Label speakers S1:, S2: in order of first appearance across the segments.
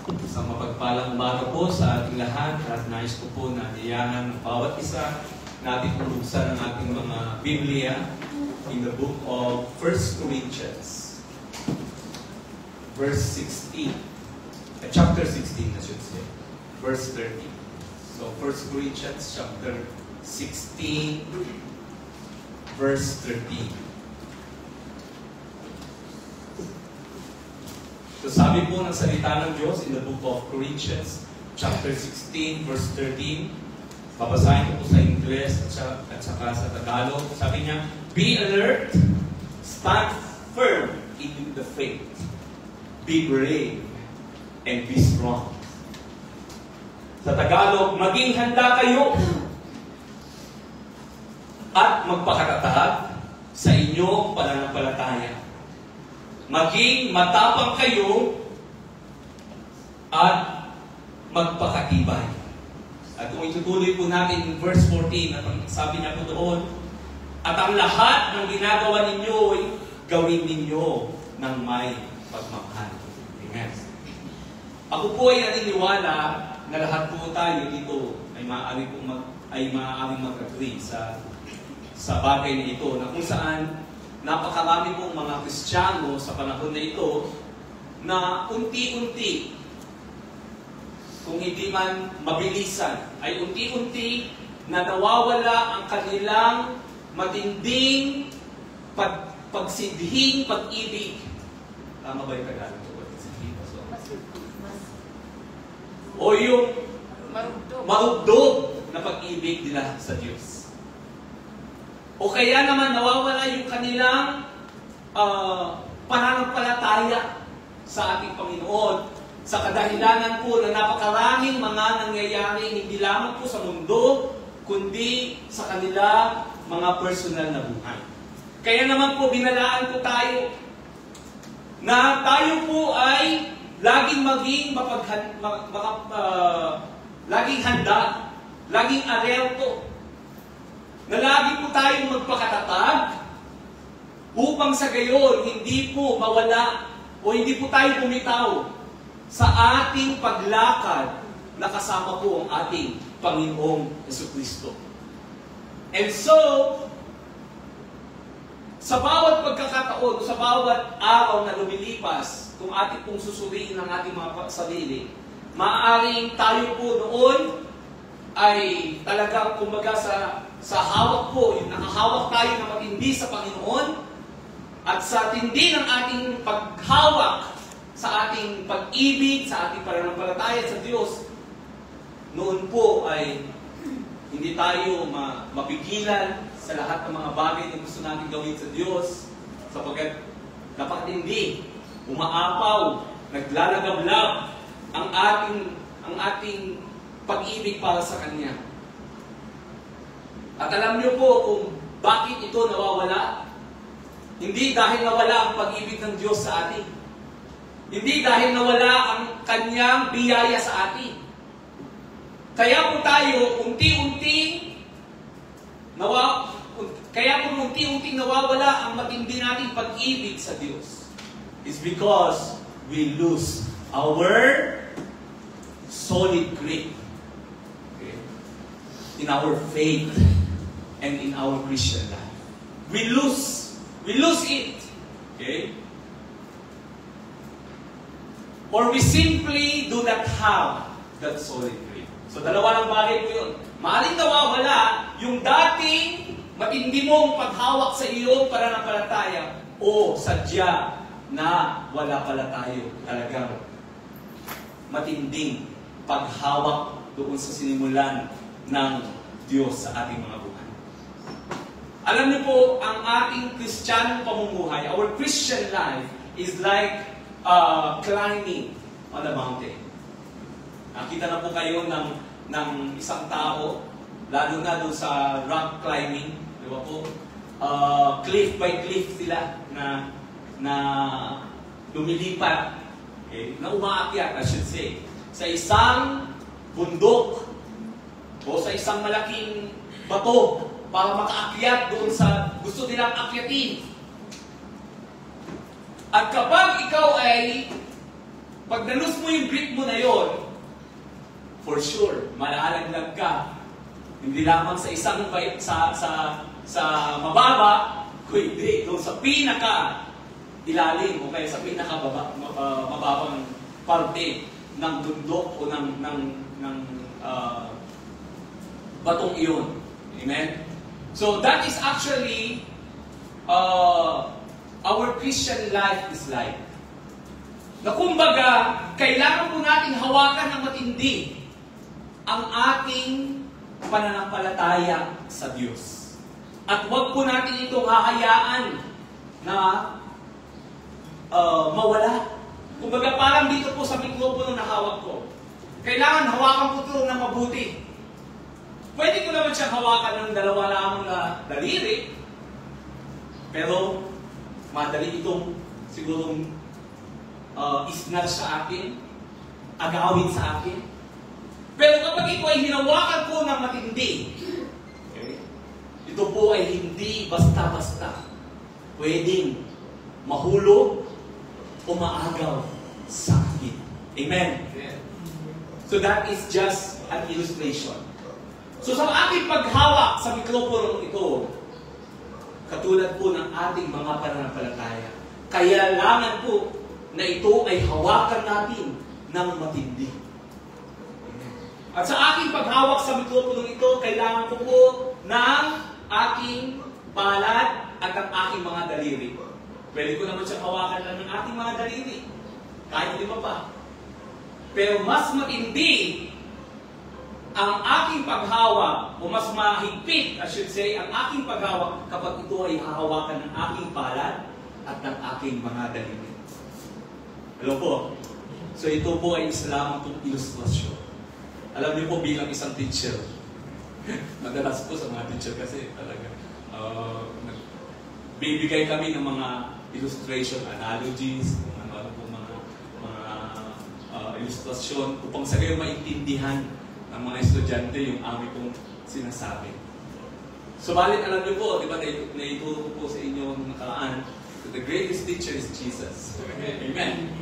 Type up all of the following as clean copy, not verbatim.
S1: Sa mapagpalang umaga po sa ating lahat at nais ko po na iyahan ng bawat isa natin kung buksan ang ating mga Biblia in the book of 1 Corinthians verse 16 chapter 16 I should say verse 13. So 1 Corinthians chapter 16 verse 13. So sabi po ng salita ng Diyos in the book of Corinthians, chapter 16, verse 13. Babasahin ko po sa Ingles at saka sa Tagalog. Sabi niya, be alert, stand firm in the faith, be brave, and be strong. Sa Tagalog, maging handa kayo at magpakatatag sa inyong pananampalataya. Maging matapang kayo at magpakatibay. At kung itutuloy po natin in verse 14, at sabi niya po doon, at ang lahat ng ginagawa ninyo ay gawin ninyo ng may pagmamahal. Amen. Ako po ay naniniwala na lahat po tayo dito ay maaaring mag-agree sa bagay na ito, na kung saan napakarami pong mga Kristiyano sa panahon na ito na unti-unti, kung hindi man mabilisan, ay unti-unti na nawawala ang kanilang matinding pagsidhing pag-ibig. Tama ba yung Tagalog ko? Pagsidhing? O yung marugdog na pag-ibig nila sa Diyos. O kaya naman nawawala yung kanilang pananampalataya sa ating Panginoon sa kadahilanan po na napakaraming mga nangyayari hindi lamang po sa mundo, kundi sa kanila mga personal na buhay. Kaya naman po binalaan po tayo na tayo po ay laging laging handa, laging alerto, na lagi po tayong magpakatatag upang sa gayon hindi po mawala o hindi po tayo bumitaw sa ating paglakad na kasama po ang ating Panginoong Jesucristo. And so, sa bawat pagkakataon, sa bawat araw na lumilipas, kung ating pong susuriin ang ating mga sarili, maaaring tayo po noon ay talagang kumbaga sa hawak po, yung nakahawak tayo na matindi sa Panginoon, at sa tindi ng ating paghawak sa ating pag-ibig, sa ating pananampalataya sa Diyos, noon po ay hindi tayo mapigilan sa lahat ng mga bagay na gusto natin gawin sa Diyos, sapagkat napakatindi, umaapaw, naglalagablab ang ating pag-ibig para sa Kanya. At alam niyo po kung bakit ito nawawala? Hindi dahil nawala ang pag-ibig ng Diyos sa atin. Hindi dahil nawala ang Kanyang biyaya sa atin. Kaya po tayo unti-unting nawawala ang matindi nating pag-ibig sa Diyos. It's because we lose our solid grip in our faith and in our Christian life. We lose it. Okay? Or we simply do not have that solid grip. So dalawa ng bagay po yun. Maaring nawawala yung dating matindi mong paghawak sa iyong pananampalataya o sadya na wala pala tayo talagang matinding paghawak doon sa sinimulan ng Diyos sa ating mga buhay. Alam niyo po, ang ating Kristiyanong pamumuhay, our Christian life is like climbing on a mountain. Nakita na po kayo ng isang tao, lalo na doon sa rock climbing, di ba po? Cliff by cliff sila na lumilipat, okay? Na umaakyat, I should say, sa isang bundok o sa isang malaking bato para makaakyat doon sa gusto nilang akyatin. At kapag ikaw ay pag nalus mo yung grip mo na yon, for sure, malalaglag ka. Hindi lamang sa isang sa mababa, kundi doon sa pinaka ilalim o kaya sa pinaka mababang parte ng bundok o ng batong iyon. Amen? So that is actually our Christian life is like. Na kumbaga, kailangan po natin hawakan ng matindi ang ating pananampalataya sa Diyos. At huwag po natin itong hahayaan na mawala. Kumbaga, parang dito po sa mikropono na hawak ko. Kailangan hawakan ko ito ng mabuti. Pwede ko naman siyang hawakan ng dalawa lamang na daliri, pero madali itong sigurong isnal sa akin, agawin sa akin. Pero kapag ito ay hinawakan ko ng matindi, okay, ito po ay hindi basta-basta pwedeng mahulog o maagaw sa akin. Amen? So that is just an illustration. So sa ating paghawak sa mikropono ito, katulad po ng ating mga pananampalataya, kailangan po na ito ay hawakan natin ng matindi. At sa aking paghawak sa mikropono ito, kailangan ko po ng aking palad at ang aking mga daliri. Pwede ko naman siyang hawakan lang ng ating mga daliri. Kahit lima pa. Pero mas matindi ang aking paghawak, o mas mahigpit, I should say, ang aking paghawak kapag ito ay hahawakan ng aking palad at ng aking mga daliri. Hello po. So ito po ay isa lamang itong ilustrasyon. Alam niyo po bilang isang teacher, madalas po sa mga teacher kasi talaga, bibigay kami ng mga illustration, analogies, ano po mga ilustrasyon upang sa gayon maintindihan ng mga estudyante yung aming pong sinasabi. Subalit alam niyo po, di ba, naituro ko po sa inyo ng nakaraan, the greatest teacher is Jesus. Amen.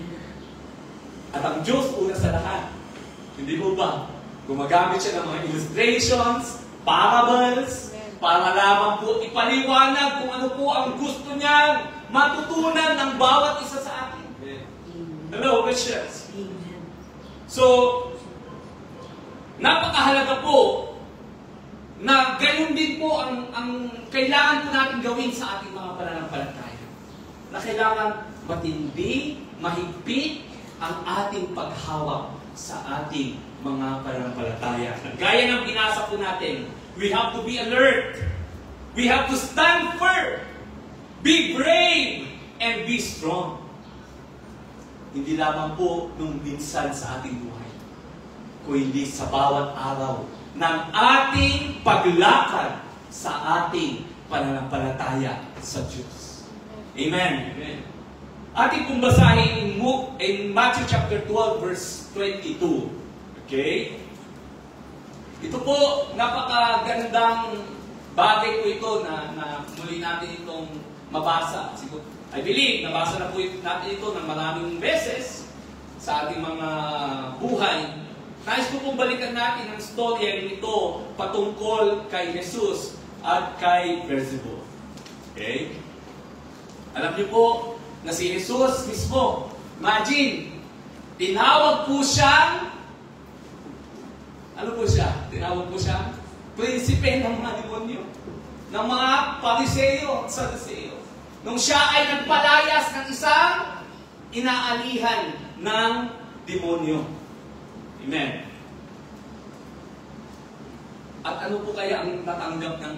S1: At ang Diyos una sa lahat. Hindi po ba? Gumagamit siya ng mga illustrations, parables, para lamang po ipaliwanag kung ano po ang gusto niya matutunan ng bawat isa sa atin. Hello, Christians. So, napakahalaga po na gayon din po ang kailangan po natin gawin sa ating mga pananampalataya. Na kailangan matindi, mahigpit ang ating paghawak sa ating mga pananampalataya. Gaya ng binasa po natin, we have to be alert. We have to stand firm. Be brave and be strong. Hindi lamang po nung minsan sa ating buhay, kundi sa bawat araw ng ating paglakad sa ating pananampalataya sa Diyos. Amen. Amen. Ating pong basahin in Matthew chapter 12 verse 22. Okay? Ito po, napakagandang bagay po ito na muli natin itong mabasa. I believe, nabasa na po natin ito ng maraming beses sa ating mga buhay. Nais ko pong balikan natin ang storya nito patungkol kay Jesus at kay Beelzebub. Okay? Alam niyo po na si Jesus mismo, imagine, tinawag po siyang, ano po siya? Tinawag po siyang prinsipe ng mga demonyo, ng mga Pariseo at Saduseo. Nung siya ay nagpalayas ng isang inaalihan ng demonyo. Amen. At ano po kaya ang natanggap ng,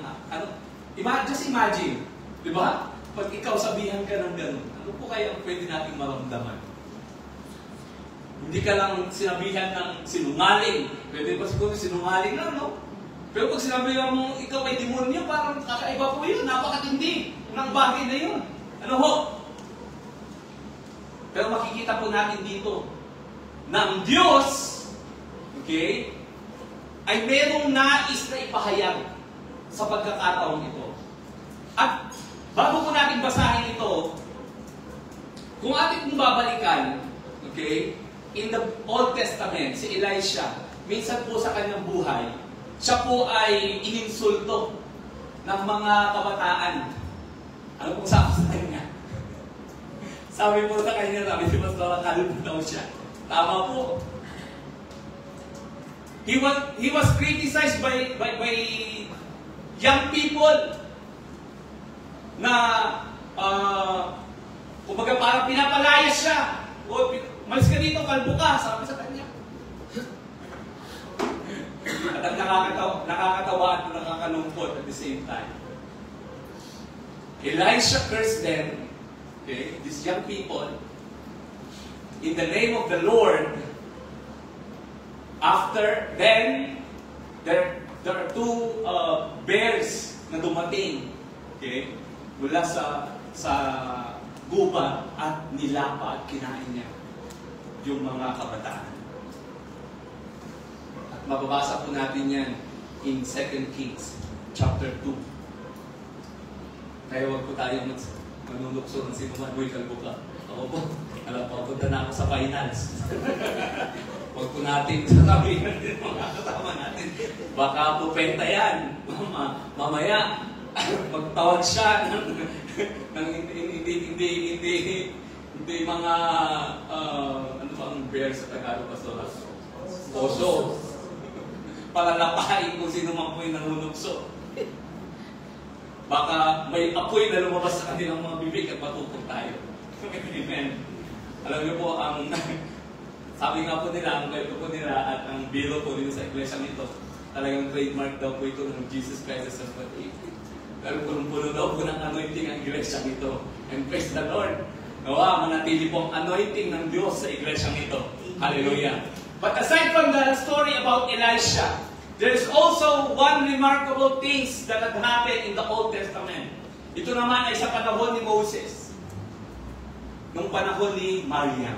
S1: just imagine, di ba? Pag ikaw sabihan ka ng gano'n, ano po kaya ang pwede nating maramdaman? Hindi ka lang sinabihan ng sinungaling. Pwede pa siguro sinungaling lang, no? Pero pag sinabihan mo, ikaw ay demonyo, parang kakaiba po yun. Napakatindi ng bagay na yun. Ano ho? Pero makikita po natin dito na ang Diyos, okay, ay merong nais na ipahayag sa pagkakataon ito. At bago po natin basahin ito, kung ating kong babalikan, okay, in the Old Testament, si Elisha, minsan po sa kanyang buhay, siya po ay ininsulto ng mga kabataan. Ano pong sabi sa kanya? Sabi po sa kanya, sabi si Pastor, kalbo daw siya. Tama po. He was criticized by young people na kumbaga parang pinapalayas siya. O, malis ka dito, kalbo ka, sabi sa kanya. At ang nakakatawa at nakakalungkot at the same time. Elisha cursed them, okay, these young people, in the name of the Lord. After then, there are two bears na dumating, okay, mula sa gubat at nilapa at kinain niya yung mga kabataan. At mababasa po natin yan in 2 Kings chapter 2. Kaya wag po tayo manunukso ng sinuman. Uy, kalbo ka. Ako po. Alam po, punta na ako sa finals. Huwag po natin sasabihin din mga kasama natin. Baka po penta yan. Mamaya, magtawag siya ng hindi mga ano bang bear sa Tagalog, Pastor? Oso. Palalapain kung sino man po yung nanunukso. Baka may apoy na lumabas sa kanilang mga bibig at matutog tayo. Amen. Alam niyo po, ang sabi nga po nila, ang kwento po nila at ang biro po dito sa iglesia nito, talagang trademark daw po ito ng Jesus Christ as Lord. Pero punong-puno daw po ng anointing ang iglesia nito. And praise the Lord. Nawa, manatili po ang anointing ng Diyos sa iglesia nito. Hallelujah. But aside from the story about Elisha, there is also one remarkable things that had happened in the Old Testament. Ito naman ay sa panahon ni Moses. Nung panahon ni Mariam.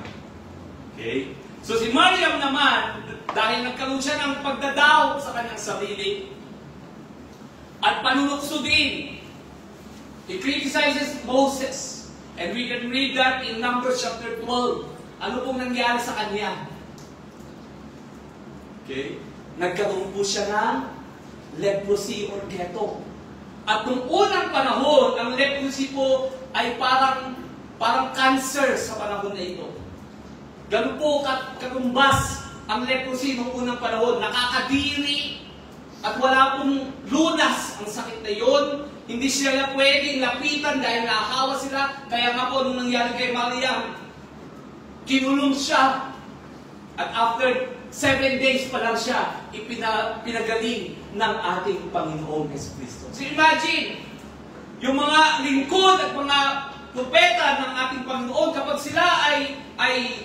S1: Okay? So si Mariam naman, dahil nagkaroon siya ng pagdadaw sa kanyang sarili, at panunukso din, he criticizes Moses. And we can read that in Numbers chapter 12. Ano pong nangyari sa kanya? Okay? Nagkaroon po siya ng leprosy or ghetto. At nung unang panahon, ang leprosy po ay parang cancer sa panahon na ito. Ganun po katumbas ang leprosy nung unang panahon. Nakakadiri at wala pong lunas ang sakit na yun. Hindi sila pwedeng lapitan dahil nakahawa sila. Kaya nga po, nung nangyari kay Mariam, kinulong siya. At after 7 days pa lang siya, pinagaling ng ating Panginoong Jesucristo. So imagine, yung mga lingkod at mga propeta ng ating Panginoon, kapag sila ay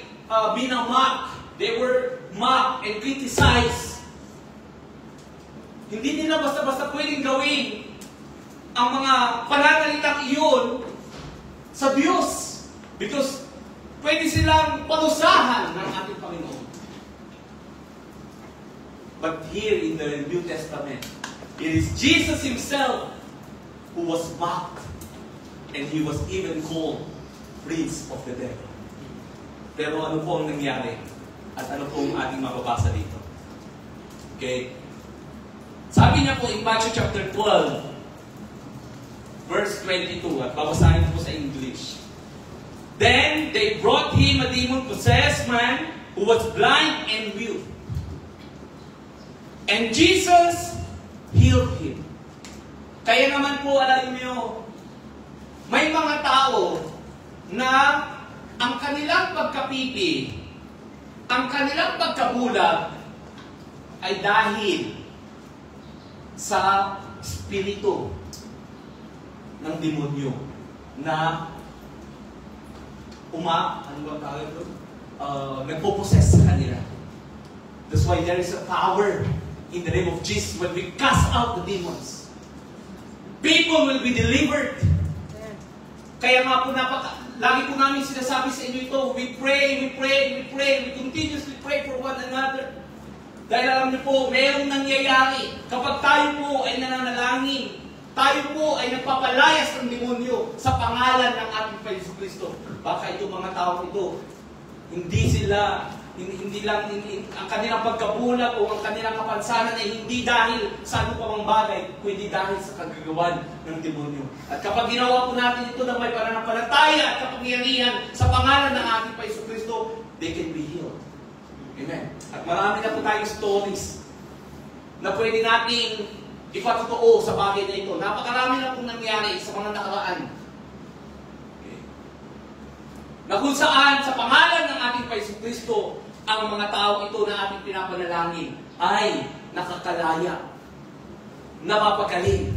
S1: binamock, they were mocked and criticized, hindi nila basta-basta pwedeng gawin ang mga pananalitang iyon sa Diyos. Because pwede silang parusahan ng ating Panginoon. But here in the New Testament, it is Jesus Himself who was mocked. And He was even called Prince of the Devil. Pero ano po ang nangyari? At ano po ang ating mababasa dito? Okay? Sabi niya po in Matthew chapter 12, verse 22, at babasahin po sa English. Then they brought him a demon-possessed man who was blind and mute. And Jesus healed him. Kaya naman po, alam niyo, may mga tao na ang kanilang pagkapipi, ang kanilang pagkabulag ay dahil sa spirito ng demonyo na nagpo-possess sa kanila. That's why there is a power in the name of Jesus when we cast out the demons. People will be delivered. Kaya nga po lagi po namin sinasabi sa inyo ito, we pray, we continuously pray for one another. Dahil alam niyo po, mayroong nangyayari. Kapag tayo po ay nananalangin, tayo po ay nagpapalayas ng demonyo sa pangalan ng ating Jesucristo. Baka itong mga tao ito, hindi sila hindi lang ang kanilang pagkabulag o ang kanilang kapansanan ay hindi dahil sa ano pa mang bagay, kundi dahil sa kagagawan ng demonyo. At kapag ginawa po natin ito ng may pananampalataya at kapangyarihan sa pangalan ng ating Paiso Kristo, they can be healed. Amen. At marami na po tayong stories na pwede nating ipatotoo sa bagay na ito. Napakarami na pong nangyari sa mga nakaraan. Okay. Na kung saan, sa pangalan ng ating Paiso Kristo, ang mga tao ito na ating pinapanalangin ay nakakalaya, napapagaling,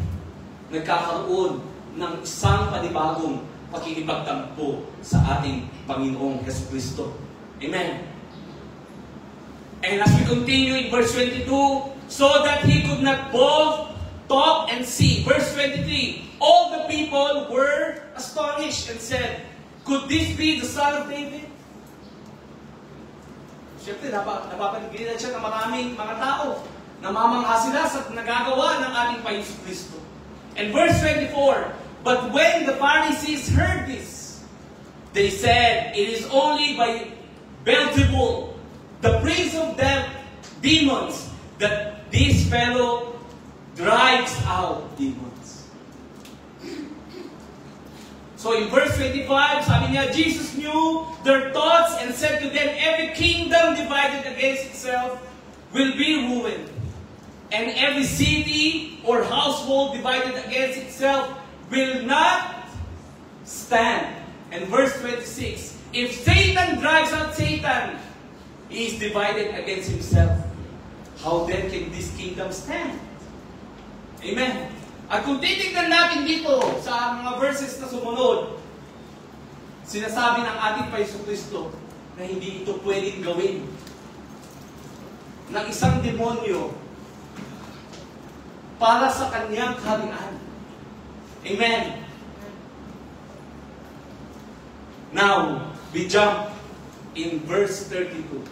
S1: nagkakaroon ng isang panibagong pakikipagtampo sa ating Panginoong Hesus Kristo. Amen. And as we continue in verse 22, so that he could not both talk and see. Verse 23, all the people were astonished and said, could this be the son of David? Siyempre, napapaligiran siya ng maraming mga tao. Namamangha sila sa nagagawa ng ating Panginoon Kristo. And verse 24, but when the Pharisees heard this, they said, it is only by Beelzebul, the prince of demons, that this fellow drives out demons. So in verse 25, sabi niya, Jesus knew their thoughts and said to them, every kingdom divided against itself will be ruined. And every city or household divided against itself will not stand. And verse 26, if Satan drives out Satan, he is divided against himself. How then can this kingdom stand? Amen. At kung titignan natin dito sa mga verses na sumunod, sinasabi ng ating Paiso Kristo na hindi ito pwedeng gawin ng isang demonyo para sa kanyang kaharian. Amen. Now, we jump in verse 32.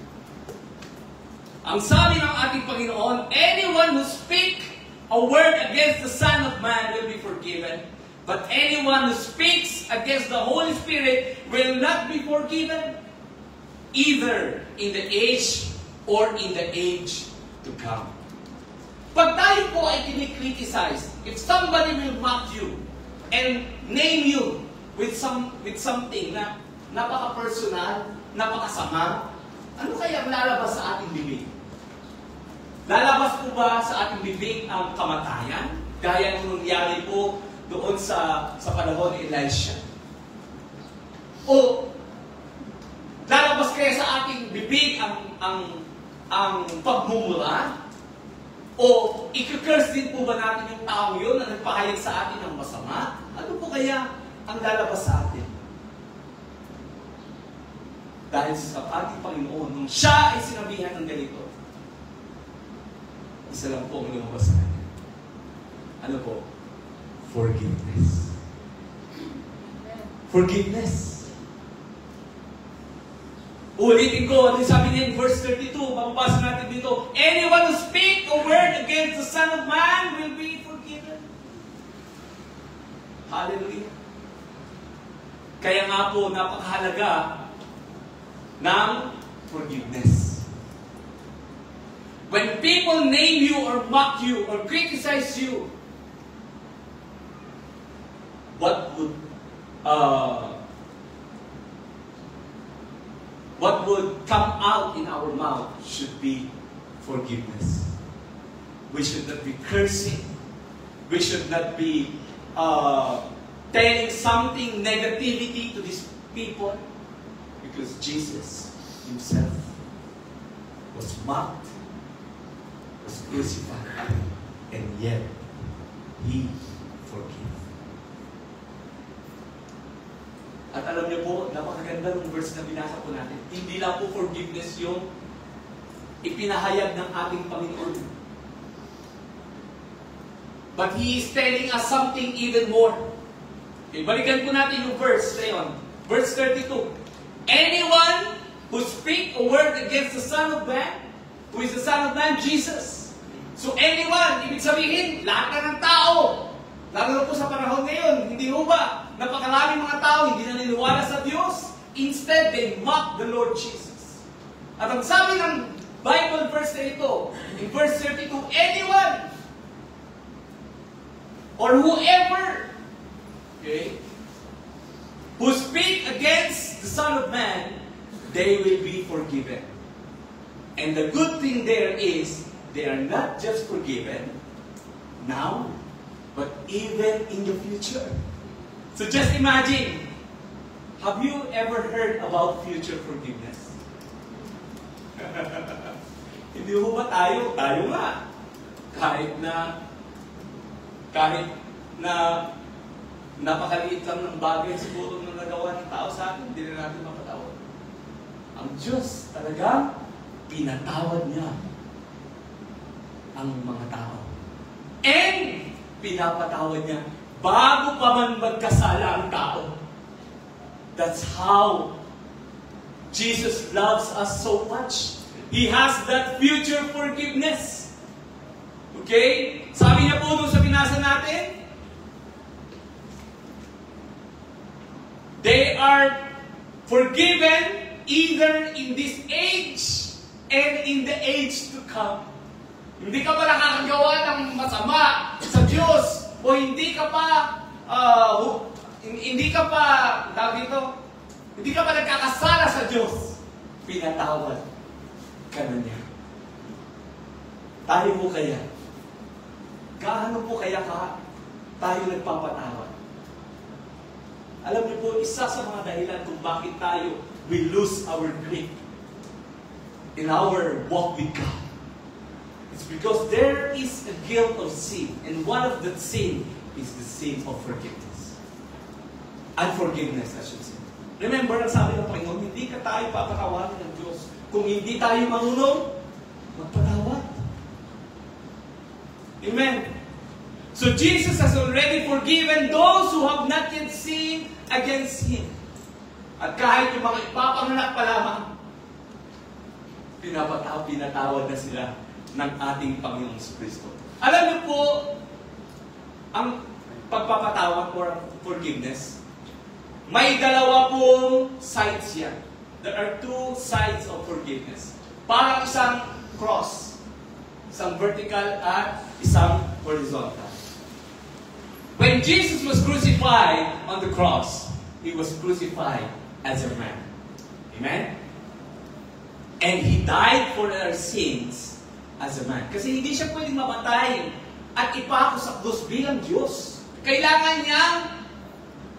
S1: Ang sabi ng ating Panginoon, anyone who speak a word against the Son of Man will be forgiven, but anyone who speaks against the Holy Spirit will not be forgiven, either in the age or in the age to come. Pag tayo po ay kinikriticize, if somebody will mock you and name you with something na napaka-personal, napakasama, ano kaya lalabas sa ating bibig? Lalabas po ba sa ating bibig ang kamatayan? Gaya ng nangyari po doon sa panahon ni Elisha? O lalabas kaya sa ating bibig ang pagmumura? O i-curse din po ba natin yung taong yun na nagpahayag sa atin ng masama? Ano po kaya ang lalabas sa atin? Dahil sa ating Panginoon, nung siya ay sinabihan ng ganito, isa lang po ang lumabas sa kanya. Ano po? Forgiveness. Forgiveness. Ulitin ko, ano sabi niya in verse 32, mapapasa natin dito, anyone who speak a word against the Son of Man will be forgiven. Hallelujah. Kaya nga po, napakahalaga ng forgiveness. When people name you or mock you or criticize you, what would come out in our mouth should be forgiveness. We should not be cursing. We should not be telling something negativity to these people, because Jesus himself was mocked, was crucified, and yet he forgave. At alam niyo po, napakaganda ng verse na binasa po natin. Hindi lang po forgiveness yung ipinahayag ng ating Panginoon. But He is telling us something even more. Okay, balikan po natin yung verse na yun. Verse 32. Anyone who speak a word against the Son of Man, who is the Son of Man? Jesus. So anyone, ibig sabihin, lahat na ng tao. Lalo na po sa panahon ngayon, hindi mo ba? Napakaraming mga tao hindi naniniwala sa Diyos. Instead, they mock the Lord Jesus. At ang sabi ng Bible verse na ito, in verse 32, anyone or whoever, okay, who speak against the Son of Man, they will be forgiven. And the good thing there is, they are not just forgiven now, but even in the future. So just imagine, have you ever heard about future forgiveness? Hindi ho ba tayo? Tayo nga. Kahit na napakaliit lang ng bagay siguro na nagawa ng tao sa atin, hindi na natin mapatawad. Ang Diyos talaga, pinatawad niya ang mga tao. And pinapatawad niya bago pa man magkasala ang tao. That's how Jesus loves us so much. He has that future forgiveness. Okay? Sabi niya po nung sa binasa natin, they are forgiven either in this age and in the age to come. Hindi ka pa nakakagawa ng masama sa Diyos o hindi ka pa hindi ka pa nagkakasala sa Diyos. Pinatawad ka na niya. Tayo po kaya? Gaano po kaya tayo nagpapatawad? Alam niyo po, isa sa mga dahilan kung bakit tayo we lose our grip in our walk with God. It's because there is a guilt of sin, and one of that sin is the sin of forgiveness. Unforgiveness, I should say. Remember, ang sabi ng Panginoon, hindi ka tayo papatawarin ng Diyos kung hindi tayo marunong magpatawad. Amen. So Jesus has already forgiven those who have not yet sinned against Him. At kahit yung mga ipapanganak pa lamang, pinatawad na sila ng ating Panginoong Kristo. Alam niyo po, ang pagpapatawad or forgiveness, may dalawa pong sides yan. There are two sides of forgiveness. Parang isang cross. Isang vertical at isang horizontal. When Jesus was crucified on the cross, He was crucified as a man. Amen? And He died for our sins as a man. Kasi hindi siya pwedeng mamatay at ipako sa krus bilang Diyos. Kailangan niyang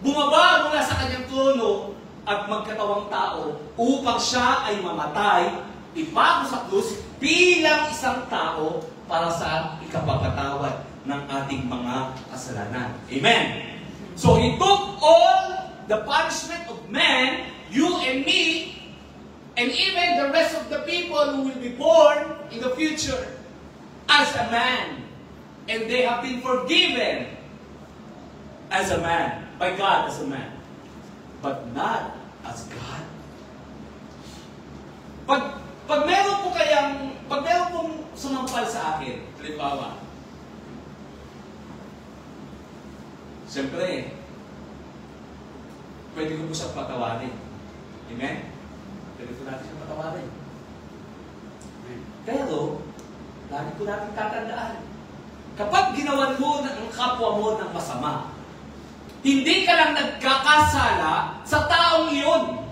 S1: bumaba mula sa kanyang trono at magkatawang tao upang siya ay mamatay, ipako sa krus bilang isang tao para sa ikapapatawad ng ating mga kasalanan. Amen? So He took all the punishment of man, you and me, and even the rest of the people who will be born in the future as a man. And they have been forgiven as a man, by God as a man, but not as God. Pag meron pong sumampal sa akin, halimbawa, siyempre, pwede ko po siyang patawarin. Amen? Pwede ko natin siyang patawarin. Pero, lagi ko natin tatandaan, kapag ginawan mo ng kapwa mo ng masama, hindi ka lang nagkakasala sa taong iyon.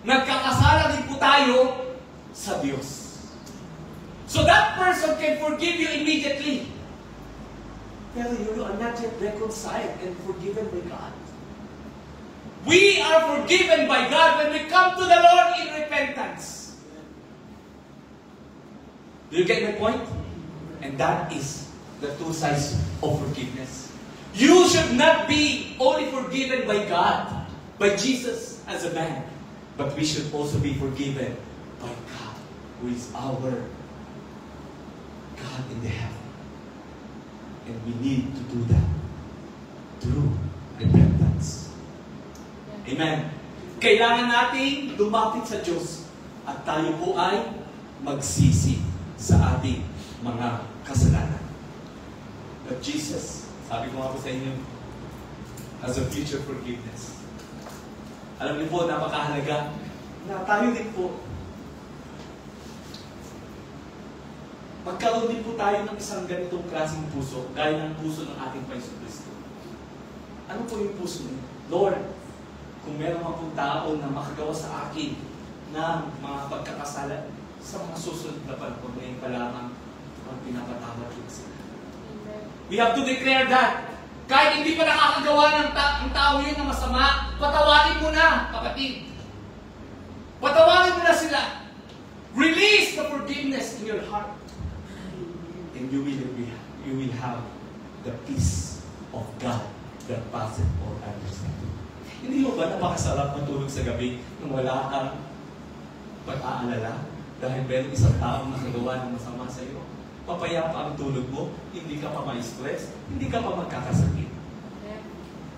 S1: Nagkakasala din po tayo sa Diyos. So that person can forgive you immediately. Pero you are not yet reconciled and forgiven by God. We are forgiven by God when we come to the Lord in repentance. Do you get my point? And that is the two sides of forgiveness. You should not be only forgiven by God, by Jesus as a man, but we should also be forgiven by God, who is our God in the heaven. And we need to do that through repentance. Amen. Kailangan natin lumapit sa Diyos at tayo po ay magsisi sa ating mga kasalanan. But Jesus, sabi ko nga po sa inyo, has a future forgiveness. Alam niyo po, napakahalaga na tayo din po magkaroon din po tayo ng isang ganitong klaseng puso, gaya ng puso ng ating Panginoon Kristo. Ano po yung puso niyo? Lord, kung meron mga pong tao na makagawa sa akin ng mga pagkakasala sa mga susunod na panahon, ngayon pa lamang ang pinapatawad ko sila. We have to declare that. Kahit hindi pa nakakagawa ng tao yun na masama, patawarin mo na, kapatid. Patawarin mo na sila. Release the forgiveness in your heart. And you will have the peace of God that passes all understanding. Hindi mo ba napakasarap matulog sa gabi nung wala kang pag-aalala dahil meron isang taong nakagawa ng masama sa iyo? Papayapa ang tulog mo, hindi ka pa ma-stress, hindi ka pa magkakasakit.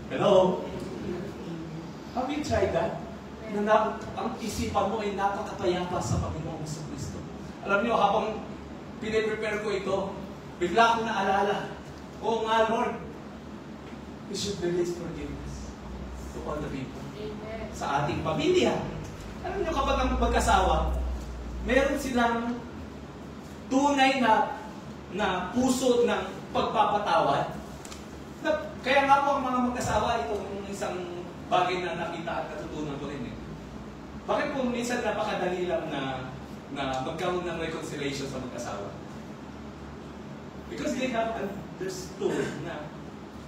S1: Hello? Have you tried that? Na ang isipan mo ay napakapayapa sa Panginoong Kristo. Alam niyo, habang piniprepare ko ito, bigla akong naalala, oo nga, Lord, we should release forgiveness to all the people. Amen. Sa ating pamilya. Alam niyo, kapag ang mag-asawa, meron silang tunay na puso ng pagpapatawad. Kaya nga po ang mga mag-asawa, itong isang bagay na nakita at natutunan ko rin. Bakit po minsan napakadali lang na magkaroon ng reconciliation sa mag-asawa? Because they have understood na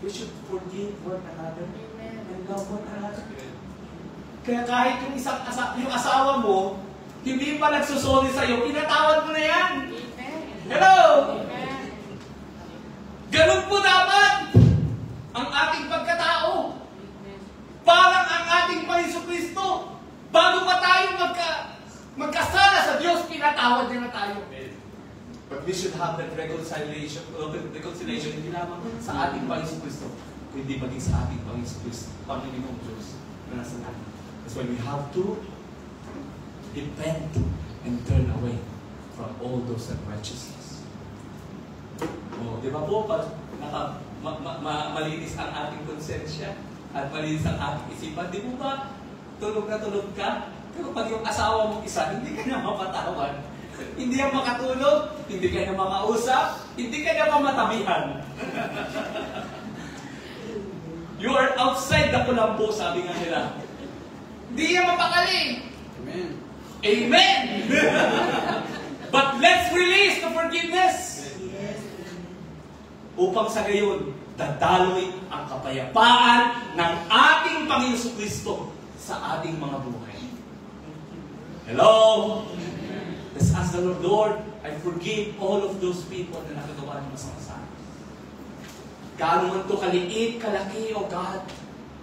S1: we should forgive one another and love one another. Kaya kahit yung asawa mo, hindi pa nagsusoli sa'yo, pinatawad mo na yan. Hello! Ganun po dapat ang ating pagkatao. Parang ang ating Panginoon Kristo. Bago pa tayo magkasala sa Diyos, pinatawad niya na tayo. But we should have that reconciliation hindi lamang sa ating Panginoon Kristo, kundi maging sa ating Panginoon Kristo, Panginoong Diyos na nasa natin. That's why we have to repent and turn away from all those unrighteousness. Di ba po, pag malinis ang ating konsensya at malinis ang ating isipan, di mo ba tulog na tulog ka? Pero pag yung asawa mong isa, hindi ka na mapatawad. Hindi ka makatulog, hindi ka na makausap, hindi ka na mamatabihan. You are outside the kulambo, sabi nga nila. Hindi ka mapakali. Amen. Amen! But let's release the forgiveness. Upang sa gayon, dadaloy ang kapayapaan ng ating Panginoon Kristo sa ating mga buhay. Hello? Let's ask the Lord, Lord, I forgive all of those people na nakagawa ng masama sa akin. Gaano man ito kaliit, kalaki, O God,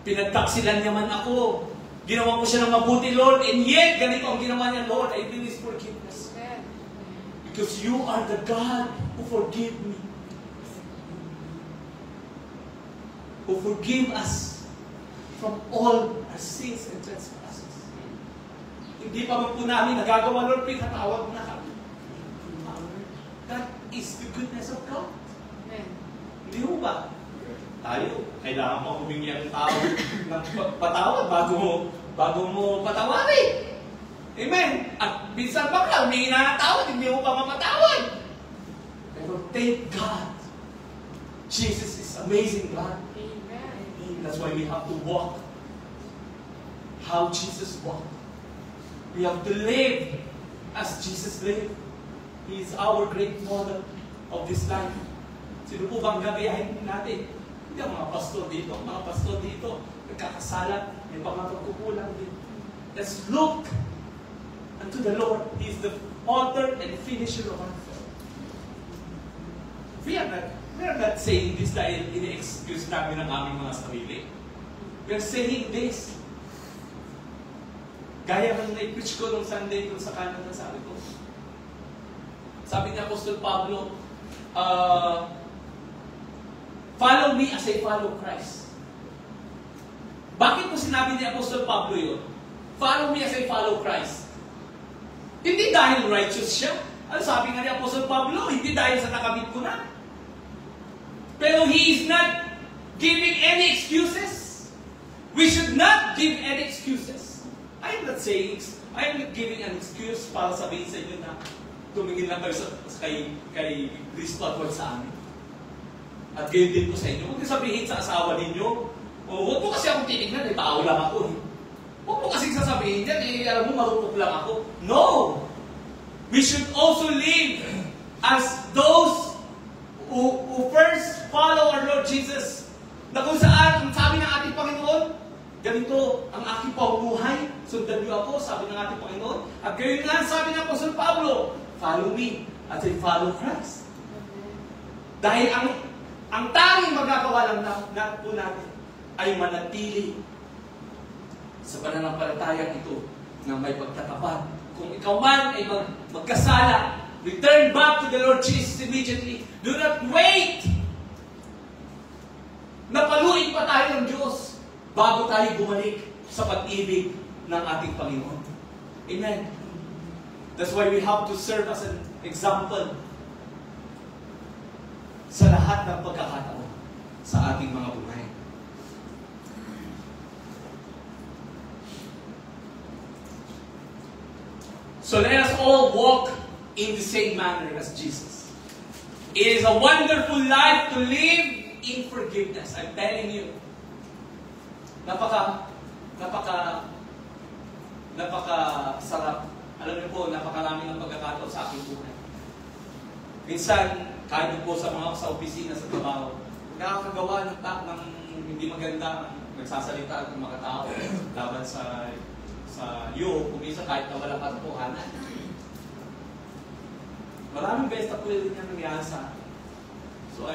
S1: pinagtaksilan niya man ako. Ginawa ko siya ng mabuti, Lord, and yet, ganito ang ginawa niya, Lord, I release forgiveness. Because you are the God who forgive me. Who forgive us from all our sins and trespasses. Hindi pa man po namin nagagawa, Lord, pinatawag na kami. That is the goodness of God. Hindi mo ba? Tayo, kailangan mo humingi ang tao ng patawad bago mo patawarin. Amen. At minsan pa ka, humingi na ng tawad, hindi mo pa mapatawad. Pero thank God. Jesus is amazing God. That's why we have to walk how Jesus walked. We have to live as Jesus lived. He is our great model of this life. Sino po bang gabiyahin natin? Hindi ang mga pastor dito, nagkakasala, may mga pagkukulang din. Let's look unto the Lord. He is the author and finisher of our faith. We are not saying this dahil ini-excuse namin ang aming mga sarili. We are saying this. Gaya ng na-preach ko nung Sunday kung sa Canada, sabi ni Apostol Pablo, follow me as I follow Christ. Bakit po sinabi ni Apostol Pablo yun? Follow me as I follow Christ. Hindi dahil righteous siya. Ano sabi nga ni Apostol Pablo? Hindi dahil sa nakamit ko na. Pero he is not giving any excuses. We should not give any excuses. I am not giving an excuse para sabihin sa inyo na tumingin lang kayo kay Kristo at huwag sa amin. At gayon din po sa inyo. Huwag niyo sabihin sa asawa ninyo, huwag mo kasi akong tinignan, tao lang ako. Huwag mo kasi sasabihin yan, alam mo, marupok lang ako. No! We should also live as those who first follow our Lord Jesus. Na kung saan, ang sabi ng ating Panginoon, ganito ang aking pamumuhay, sundan niyo ako, sabi ng ating Panginoon. At gayon nga, sabi ng Apostol Pablo, follow me as I follow Christ. Dahil ang tanging magagawa lang po natin ay manatili sa pananampalatayang ito na may pagtatapat. Kung ikaw man ay magkasala, return back to the Lord Jesus immediately. Do not wait! Napaluin pa tayo ng Diyos bago tayo bumalik sa pag-ibig ng ating Panginoon. Amen. That's why we have to serve as an example sa lahat ng pagkakataon sa ating mga buhay. So let us all walk in the same manner as Jesus. It is a wonderful life to live in forgiveness. I'm telling you. Napaka sarap. Alam niyo po, napakarami ng pagkakataon sa aking buhay. Minsan, kahit po sa opisina, sa trabaho, nakakagawa ng hindi maganda, nagsasalita ng mga tao laban sa iyo, kung minsan kahit na walang katotohanan. Maraming beses na po rin niya nangyari sa akin. So,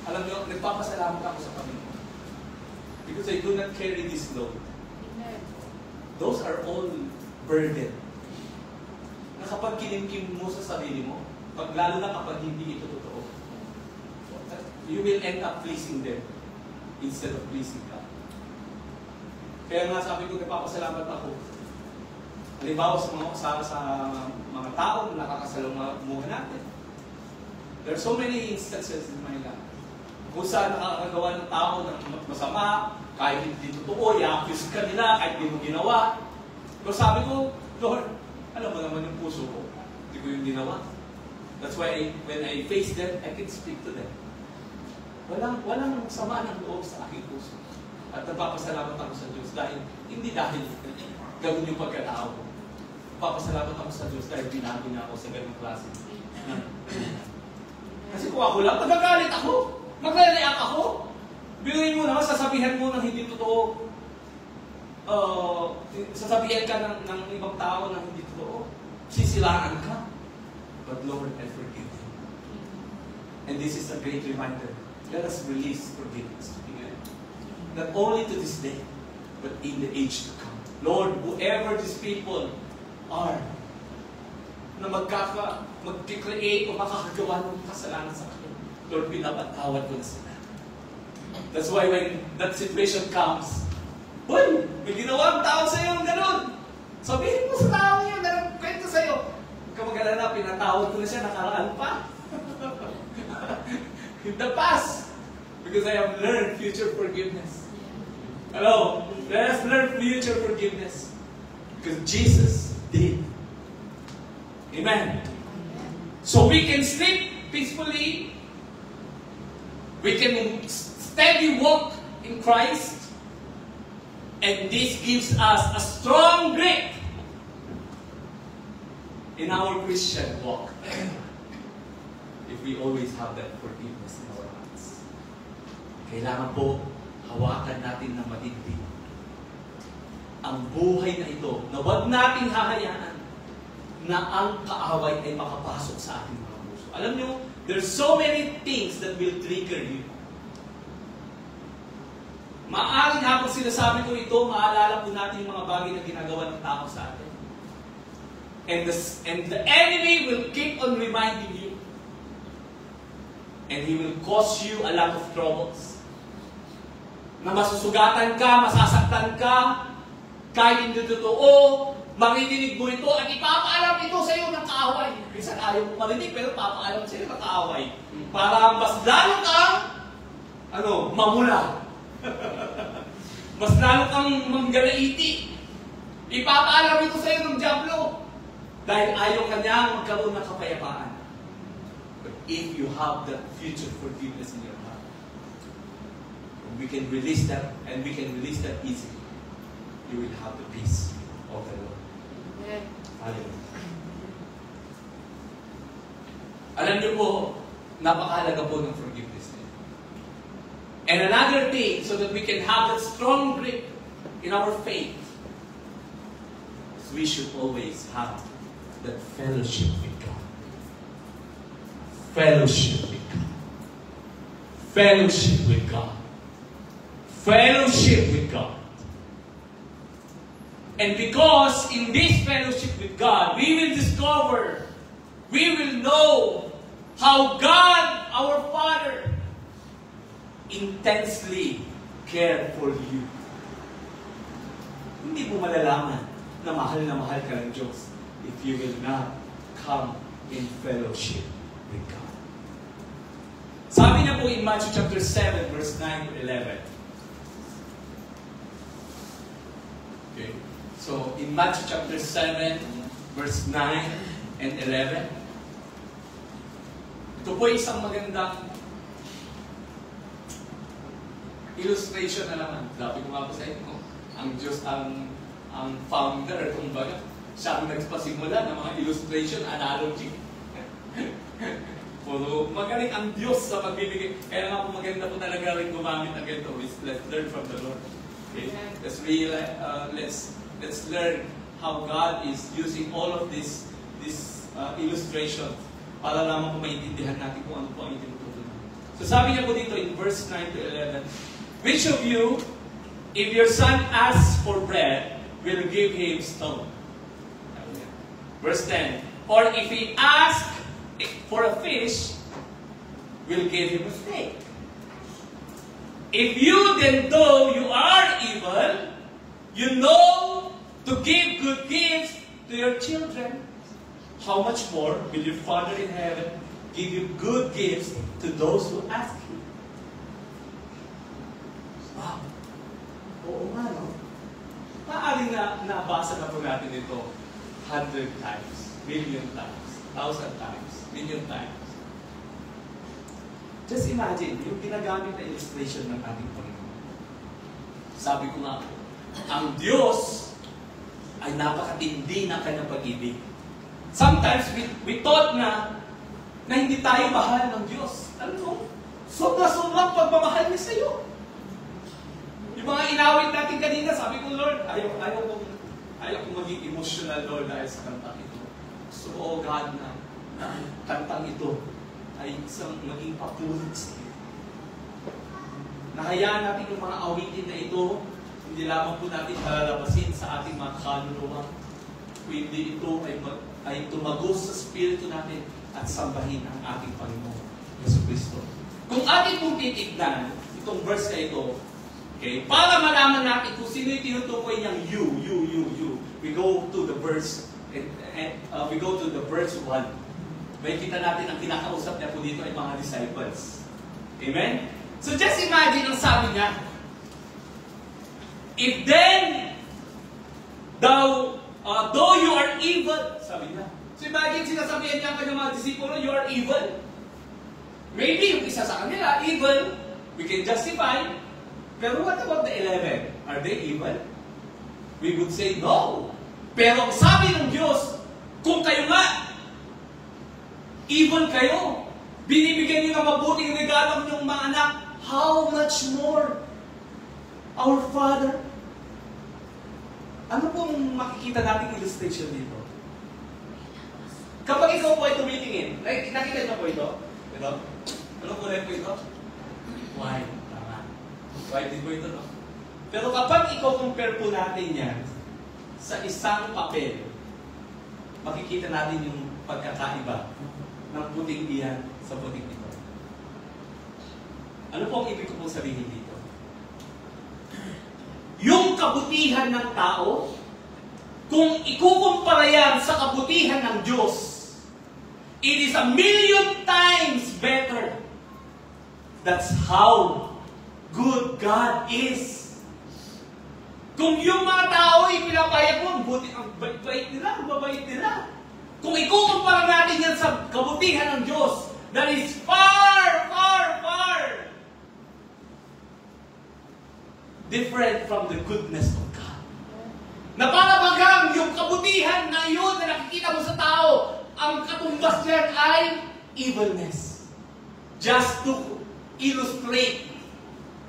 S1: alam niyo, nagpapasalamat ako sa Panginoon. Because I do not carry this load. Those are all burden. Na kapag kinimkim mo sa sarili mo, lalo na kapag hindi ito totoo, you will end up pleasing them instead of pleasing God. Kaya nga sabi ko, nagpapasalamat ako. Halimbawa sa mga tao na nakakasalumuhan natin. There are so many instances in my life kung saan nakakagawa ng tao ng masama, kahit hindi totoo, i-accuse ka nila, kahit hindi mo ginawa. Pero sabi ko, Lord, alam mo naman yung puso ko. Hindi ko yung ginawa. That's why when I face them, I can speak to them. Walang sama ng loob sa aking puso. At nagpapasalamat ako sa Diyos hindi dahil gawin yung pagkatao ko. Nagpapasalamat ako sa Diyos dahil binago niya ako sa ganung klase. Kasi kung ako lang, magagalit ako. Magre-react ako. Biruin mo naman, sasabihan mo ng hindi totoo. Sasabihan ka ng ibang tao ng hindi totoo. Sisilaan ka. But Lord, I forgive you. And this is a great reminder. Let us release forgiveness. Amen. Not only to this day, but in the age to come. Lord, whoever these people are, na mag-create o makakagawa ng kasalanan sa akin, Lord, pinapatawad ko na sila. That's why when that situation comes, boy, may ginawa ang tao sa'yo, gano'n. Sabihin mo sa tao niya, gano'n, kwento sa'yo. Huwag ka mag-alala, pinatawad ko na siya, nakaraan pa. In the past, because I have learned future forgiveness. Hello? Let us learn future forgiveness. Because Jesus did. Amen. So we can sleep peacefully. We can steady walk in Christ. And this gives us a strong grip in our Christian walk. If we always have that forgiveness in our hearts. Kailangan po hawakan natin ng matindi ang buhay na ito, na huwag nating hahayaan na ang kaaway ay makapasok sa ating mga puso. Alam nyo, there's so many things that will trigger you. Maaaring habang sinasabi ko ito, maalala po natin yung mga bagay na ginagawa ng tao sa atin. And the enemy will keep on reminding you. And he will cause you a lot of troubles. Na masusugatan ka, masasaktan ka, kahit hindi totoo, marinig mo ito at ipapaalam ito sa iyo ng kaaway. Minsan ayaw mo marinig, pero papaalam sa iyo ng kaaway. Para mas lalo kang, mamula. Mas lalo kang manggalaiti. Ipapaalam ito sa iyo ng dyablo. Dahil ayaw kanyang magkaroon ng kapayapaan. But if you have that future forgiveness in your heart, we can release that, and we can release that easily. You will have the peace of the Lord.
S2: Amen.
S1: Hallelujah. Alam niyo po, napakahalaga po ng forgiveness. And another thing, so that we can have that strong grip in our faith, is we should always have that fellowship with God. Fellowship with God. Fellowship with God. Fellowship with God. And because in this fellowship with God, we will discover, we will know how God, our Father, intensely cared for you. Hindi mo malalaman na mahal ka ng Diyos if you will not come in fellowship with God. Sabi niya po in Matthew chapter 7, verse 9 to 11. Okay. So, in Matthew chapter 7, verse 9 and 11, ito po isang magandang illustration na naman. Sabi ko nga po sa inyo, ang Diyos ang founder, kumbaga, siya ang nagpasimula ng mga illustration, analogy. Puro magaling ang Diyos sa pagbibigay. Kaya nga po maganda po talaga rin gumamit ng ganito. Let's learn from the Lord. Okay? Let's learn how God is using all of this illustration para naman po maintindihan natin kung ano po ang itinutunan. So sabi niya po dito in verse 9 to 11, which of you, if your son asks for bread, will give him stone? Verse 10, or if he asks for a fish, will give him a snake? If you then, though you are evil, you know to give good gifts to your children, how much more will your Father in heaven give you good gifts to those who ask Him? Wow! Oo nga, no? Maaaring nabasa na po natin ito 100 times, million times, 1,000 times, million times. Just imagine, yung ginagamit na illustration ng ating Panginoon. Sabi ko nga po, ang Diyos ay napakatindi ng kanyang pag-ibig. Sometimes we thought na hindi tayo mahal ng Diyos. Alam mo, sobra-sobrang pagmamahal niya sa iyo. Yung mga inawit natin kanina, sabi ko, Lord, ayaw kong maging emotional, Lord, dahil sa kantang ito. So, oh God, na kantang ito ay isang maging papulit sa iyo. Nahayaan natin yung mga awitin na ito, hindi lamang po natin palalabasin sa ating mga kaluluwa. Kundi ito ay tumagos sa spirito natin at sambahin ang ating Panginoon, Yesu Cristo. Kung ating pong titignan itong verse na ito, okay, para malaman natin kung sino yung tinutukoy niyang you. We go to the verse, we go to the verse 1. May kita natin ang kinakausap niya po dito ay mga disciples. Amen? So just imagine ang sabi niya, if then, though you are evil, sabi niya. So imagine sinasabihan niya ang kanyang mga disipulo, you are evil. Maybe yung isa sa kanila, evil, we can justify. Pero what about the 11? Are they evil? We would say no. Pero sabi ng Diyos, kung kayo nga, evil kayo, binibigyan niyo ng mabuting regalo ng inyong mga anak, how much more our Father? Ano pong makikita nating illustration dito? Kapag ikaw po ay tumitingin, nakita niyo po ito? Ito? Anong kulay po ito? White. Tama. White din po ito, no? Pero kapag ikaw compare po natin yan sa isang papel, makikita natin yung pagkakaiba ng puting iyan sa puting ito. Ano po ang ibig ko pong sabihin dito? Yung kabutihan ng tao, kung ikukumpara yan sa kabutihan ng Diyos, it is 1,000,000 times better. That's how good God is. Kung yung mga tao ay pinapayag mo, ang bait nila, ang babait nila. sa kabutihan ng Diyos that is far, far, far different from the goodness of God. Na para bagang yung kabutihan na yun na nakikita mo sa tao, ang katumbas niyan ay evilness. Just to illustrate,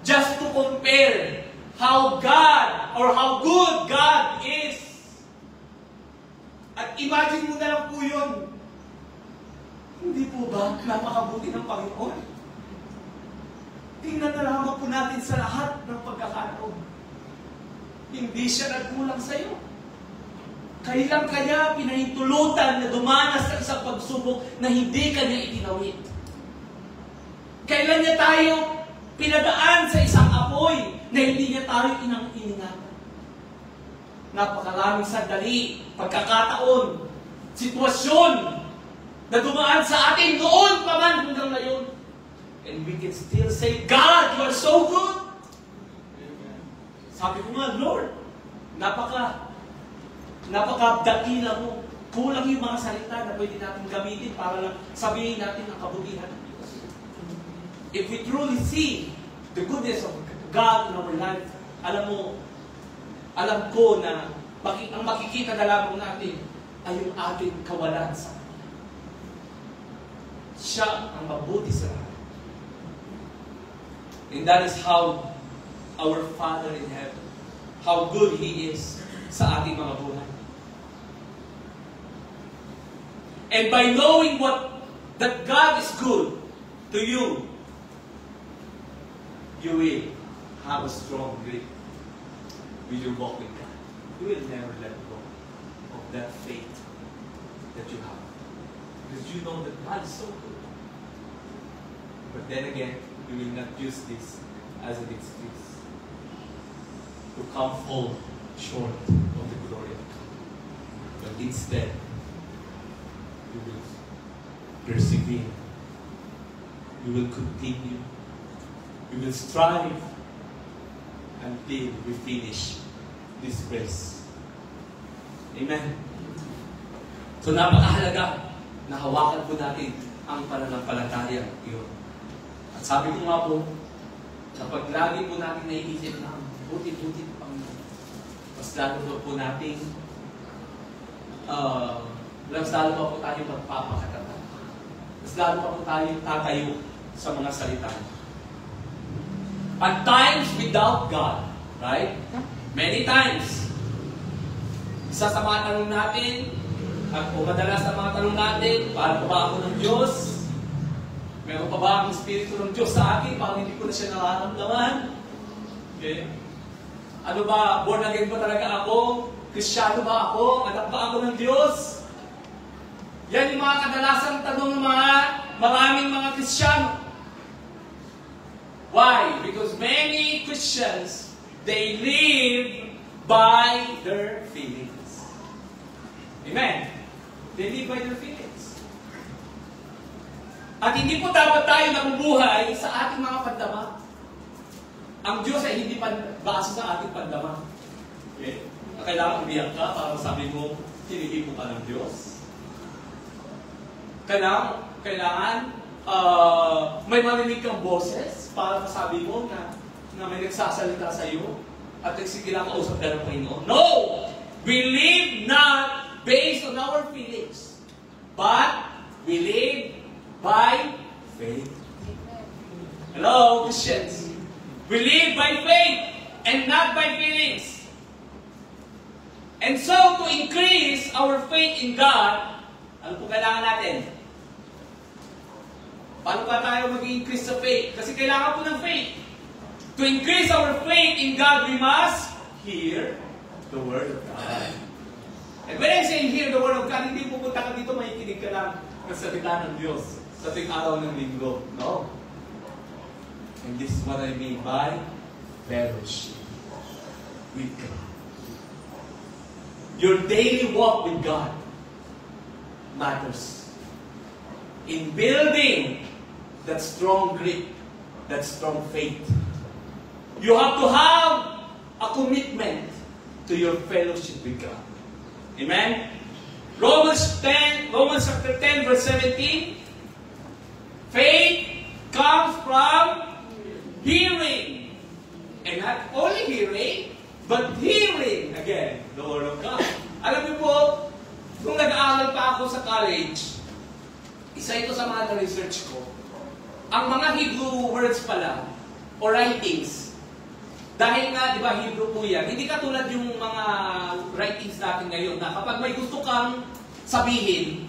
S1: just to compare how God or how good God is. At imagine mo na lang po yun. Hindi po ba napakabuti ng Panginoon? Tingnan na lamang po natin sa lahat ng pagkakataon. Hindi siya nagkulang sa iyo. Kailan kanya pinahintulutan na dumanas sa isang pagsubok na hindi kanya itinawid? Kailan niya tayo pinadaan sa isang apoy na hindi niya tayo iningatan? Napakaraming sandali, pagkakataon, sitwasyon na dumaan sa atin noon pa man hanggang ngayon. And we can still say, God, you are so good. Sabi ko nga, Lord, napakadakila mo. Kulang yung mga salita na pwede natin gamitin para lang sabihin natin ang kabutihan ng Diyos. If we truly see the goodness of God in our life, alam ko na ang makikita na lamang natin ay yung ating kawalan sa Kanya. Siya ang mabuti sa lahat. And that is how our Father in heaven, how good He is sa ating mga buhay. And by knowing that God is good to you, you will have a strong grip with your walk with God. You will never let go of that faith that you have. Because you know that God is so good. But then again, you will not use this as an excuse to come fall short of the glory of God. But instead, you will persevere. You will continue. You will strive until we finish this race. Amen. So napakahalaga na hawakan po natin ang pananampalataya yun. At sabi ko nga po, kapag lagi po natin naiisip na buti-buti po Panginoon, mas lalo po natin mas lalo pa po tayo magpapakatata. Mas lalo pa po tayo tatayo sa mga salita. At times without God, right? Many times. Isa sa mga tanong natin, at madalas sa mga tanong natin, paano pa ba ako ng Diyos? Meron pa ba ang Espiritu ng Diyos sa akin? Parang hindi ko na siya nararamdaman. Okay? Ano ba? Born again ba talaga ako? Kristyano ba ako? Anak ba ako ng Diyos? Yan yung mga kadalasang tanong ng mga maraming mga Kristiyano. Why? Because many Christians, they live by their feelings. Amen? They live by their feelings. At hindi po dapat tayo nabubuhay sa ating mga pandama. Ang Diyos ay hindi base sa ating pandama. Okay? Kailangan umiyak ka para sabi mo, hinihimo ka ng Diyos. Kailangan may marinig kang boses para masabi mo na may nagsasalita sa iyo at nagsigilang kausap ka ng Panginoon. No! We live not based on our feelings, but we live by faith. Hello, Christians. We live by faith and not by feelings. And so, to increase our faith in God, ano po kailangan natin? Paano ba tayo mag-increase sa faith? Kasi kailangan po ng faith. To increase our faith in God, we must hear the Word of God. And when I say hear the Word of God, hindi pupunta ka dito, makikinig ka lang ng salita ng Diyos sa tuwing araw ng linggo. No. And this is what I mean by fellowship with God. Your daily walk with God matters in building that strong grip, that strong faith. You have to have a commitment to your fellowship with God. Amen? Romans chapter 10, verse 17 but hearing, again, the Word of God. Alam niyo po, kung nag-aaral pa ako sa college, isa ito sa mga na-research ko, ang mga Hebrew words pala, o writings, dahil nga, di ba, Hebrew po yan, hindi katulad yung mga writings natin ngayon na kapag may gusto kang sabihin,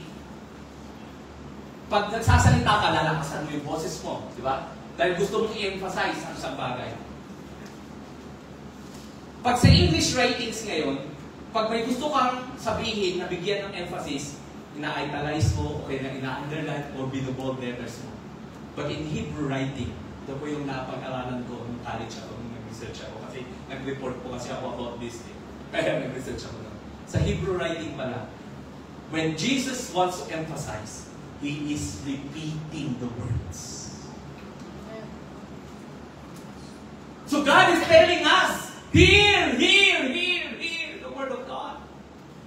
S1: pag nagsasalita ka, lalakasan mo yung boses mo, di ba? Dahil gusto mong i-emphasize ang isang bagay. Pag sa English writings ngayon, pag may gusto kang sabihin na bigyan ng emphasis, ina-italize mo, o kaya ina-underline, o binobold letters mo. But in Hebrew writing, ito po yung napag-aralan ko nung college ako, nung nag-research ako, kasi nag-report po kasi ako about this thing. Kaya nag-research ako nun. Sa Hebrew writing pala, when Jesus wants to emphasize, He is repeating the words. So God is telling us, hear, hear, hear, hear the Word of God.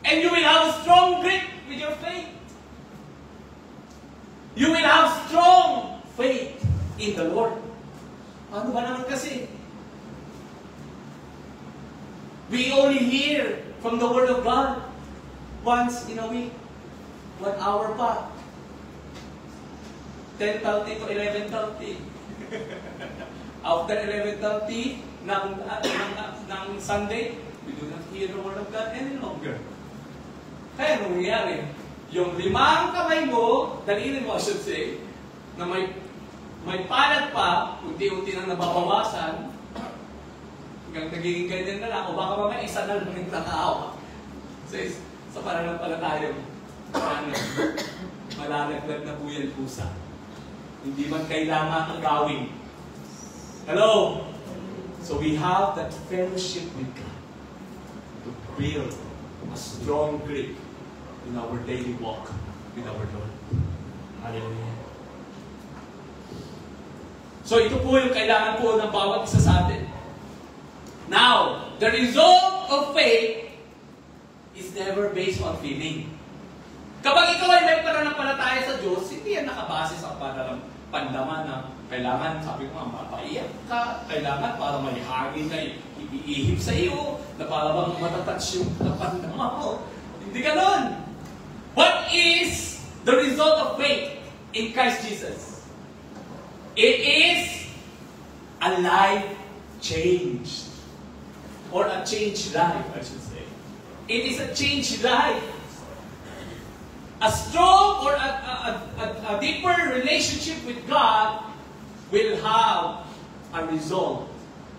S1: And you will have a strong grip with your faith. You will have strong faith in the Lord. Ano ba naman kasi? We only hear from the Word of God once in a week. 1 hour pa. 10:30 to 11:30. After 11:30 ng Sunday, we do not hear the Word of God any longer. Kaya anong nangyayari? Yung 5 kamay mo, dalinin mo, I should say, na may palad pa, unti-unti nang nababawasan, hanggang nagiging ganyan na lang, o baka mamaya isa na lang yung nakaawa. Sa pananampalataya mo, malalaglag na po yan pusa. Hindi man kailangan ang gawin. Hello? So we have that fellowship with God to build a strong grip in our daily walk with our Lord. Hallelujah. So ito po yung kailangan po ng bawat isa sa atin. Now, the result of faith is never based on feeling. Kapag ikaw ay may pananampalataya sa Diyos, hindi yan nakabase sa pandama na kailangan, sabi ko nga, mapaiyak ka, kailangan para may hangin na iihip sa iyo, na para bang matatouch yung pandama mo. Hindi ganun. What is the result of faith in Christ Jesus? It is a life changed. Or a changed life, I should say. It is a changed life. A strong or a deeper relationship with God will have a result.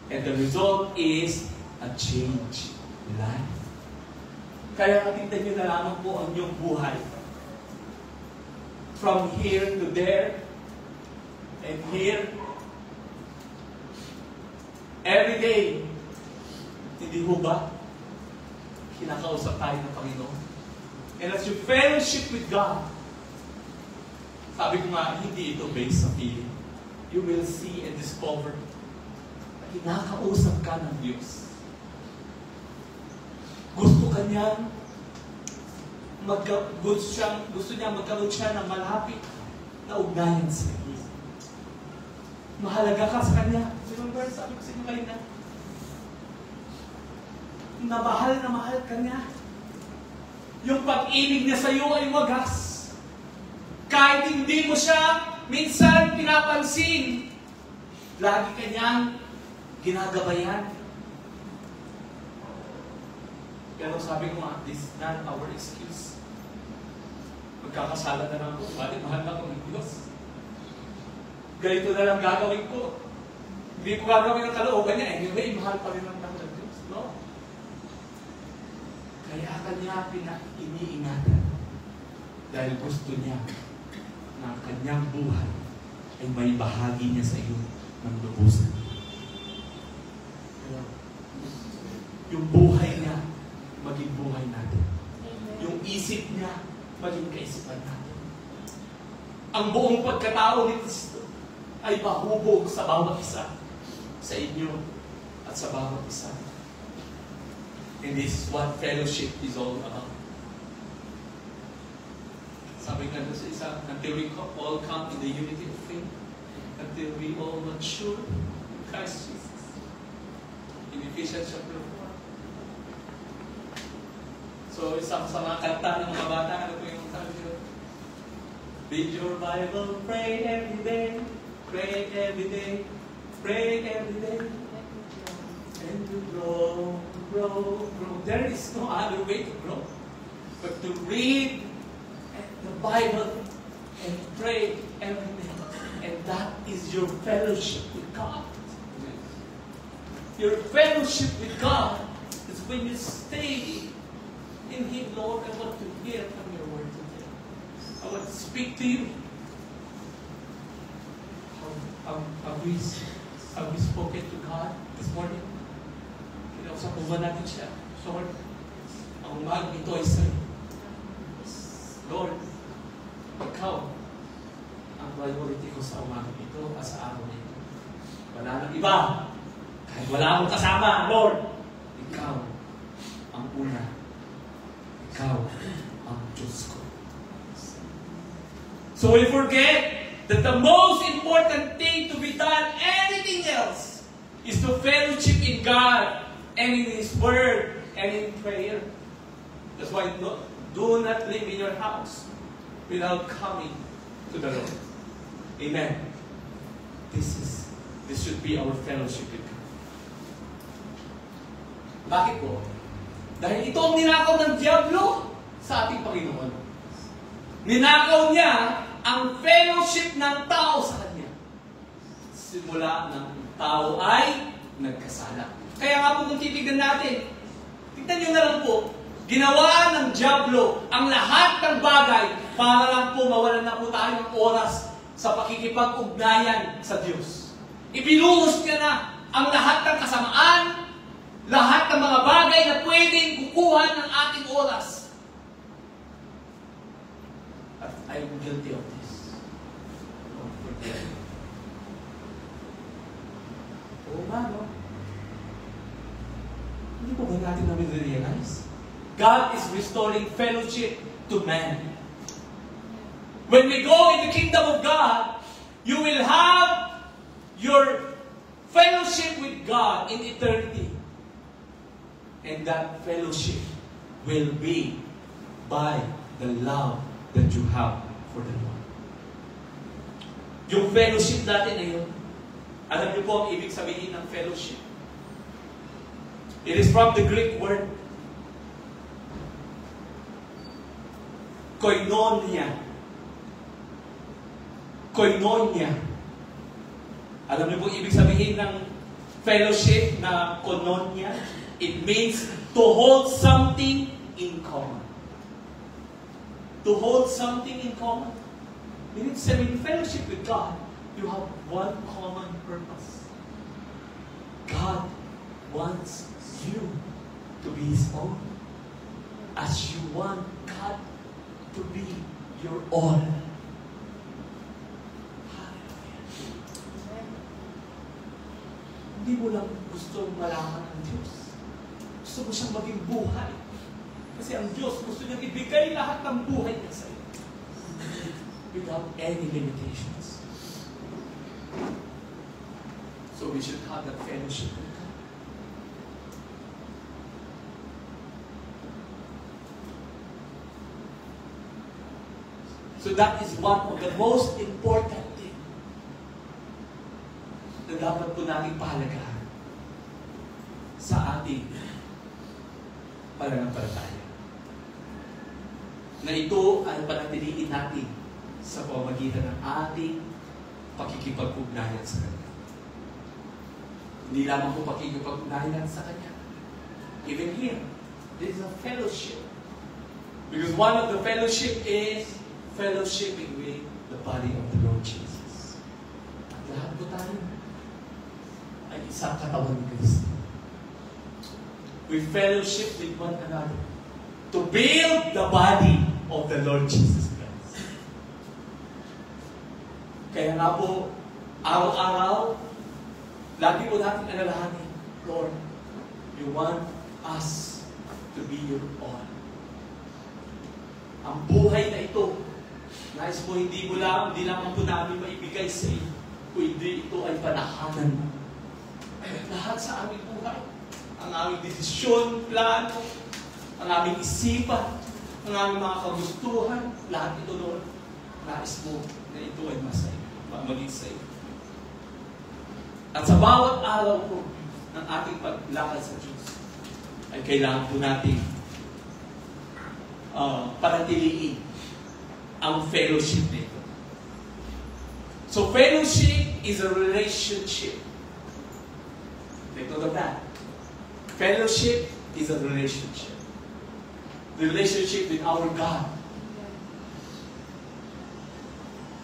S1: And the result is a changed life. Kaya katingnan nyo na lamang po ang inyong buhay. From here to there, and here, every day, hindi ho ba? Kinakausap tayo ng Panginoon. And as you fellowship with God, sabi ko nga, hindi ito based sa feeling. You will see and discover na kinakausap ka ng Diyos. Gusto niya magkaroon siya ng malapit na ugnayan sa iyo. Mahalaga ka sa Kanya. Remember, sabi ko sa inyo kayo na mahal ka niya. Yung pag-ibig niya sa iyo ay wagas. Kahit hindi mo siya minsan pinapansin, lagi ka niyang ginagabayan. Pero sabi ko nga, this is not our excuse. Magkakasala na lang ako. Bakit mahal na ako ng Diyos? Ganito na lang gagawin ko. Hindi ko gagawin ang kalooban niya. Anyway, mahal pa rin ang ng Diyos. No? Kaya kanya iniingatan. Dahil gusto niya na ang kanyang buhay ay may bahagi niya sa iyo ng lubusan. Yung buhay niya, maging buhay natin. Yung isip niya, maging kaisipan natin. Ang buong pagkatao ni Kristo ay mahubog sa bawat isa, sa inyo at sa bawat isa. And this is what fellowship is all about. Sabi nga sa isa, until we all come in the unity of faith, until we all mature in Christ Jesus. In Ephesians chapter 4. So, isa sa mga kanta ng mga bata, ano po yung sabi nyo? Read your Bible, pray every day, pray every day, pray every day, and you grow, grow, grow. There is no other way to grow but to read the Bible and pray every day. And that is your fellowship with God. Your fellowship with God is when you stay in Him. Lord, I want to hear from your word today. I want to speak to you. Have we spoken to God this morning? Kinausap po ba natin siya? Lord, ang umaga ito ay sa'yo. Lord, ikaw ang priority ko sa umaga ito at sa araw nito. Wala nang iba. Kahit wala akong kasama, Lord, ikaw ang una. Ikaw ang Diyos ko. So we forget that the most important thing to be done, anything else, is to fellowship in God and in His Word and in prayer. That's why do not live in your house without coming to the Lord. Amen. This should be our fellowship with God. Bakit po? Dahil ito ang ninakaw ng Diablo sa ating Panginoon. Ninakaw niya ang fellowship ng tao sa Kanya. Simula ng tao ay nagkasala. Kaya nga po kung titignan natin, tignan nyo na lang po, ginawa ng Diablo ang lahat ng bagay para lang po mawalan na po tayo ng oras sa pakikipag-ugnayan sa Diyos. Ibinuhos niya na ang lahat ng kasamaan, lahat ng mga bagay na pwedeng kukuha ng ating oras. At I'm guilty of this. Oo nga, no? Hindi po ba natin na-realize? God is restoring fellowship to man. When we go in the kingdom of God, you will have your fellowship with God in eternity. And that fellowship will be by the love that you have for the Lord. Yung fellowship natin na yun, alam niyo po ang ibig sabihin ng fellowship. It is from the Greek word koinonia. Koinonia. Alam niyo po ibig sabihin ng fellowship na koinonia? It means to hold something in common. To hold something in common. Meaning to say, in fellowship with God, you have one common purpose. God wants you to be His own. As you want God to be your all. Hindi mo lang gusto malaman ng Diyos. Gusto mo siyang maging buhay. Kasi ang Diyos gusto niyang ibigay lahat ng buhay niya sa iyo. Without any limitations. So we should have that fellowship with God. So that is one of the most important thing na dapat po natin pahalagahan sa ating pananampalataya. Na ito ay panatiliin natin sa pamamagitan ng ating pakikipag-ugnayan sa Kanya. Hindi lamang po pakikipag-ugnayan sa Kanya. Even here, there is a fellowship. Because one of the fellowship is fellowshipping with the body of the Lord Jesus. At lahat po tayo ay isang katawan ni Kristo. We fellowship with one another to build the body of the Lord Jesus Christ. Kaya nga po, araw-araw, lagi po natin alalahanin, Lord, you want us to be your all. Ang buhay na ito, nais mo hindi lamang po namin maibigay sa iyo, kundi ito ay panahanan mo. Lahat sa aming buhay, ang aming desisyon, plano, ang aming isipan, ang aming mga kagustuhan, lahat ito, Lord, nais mo na ito ay maging sa iyo. At sa bawat araw po ng ating paglakad sa Diyos, ay kailangan po natin panatiliin ang fellowship nito. So fellowship is a relationship. Take note of that. Fellowship is a relationship. Relationship with our God.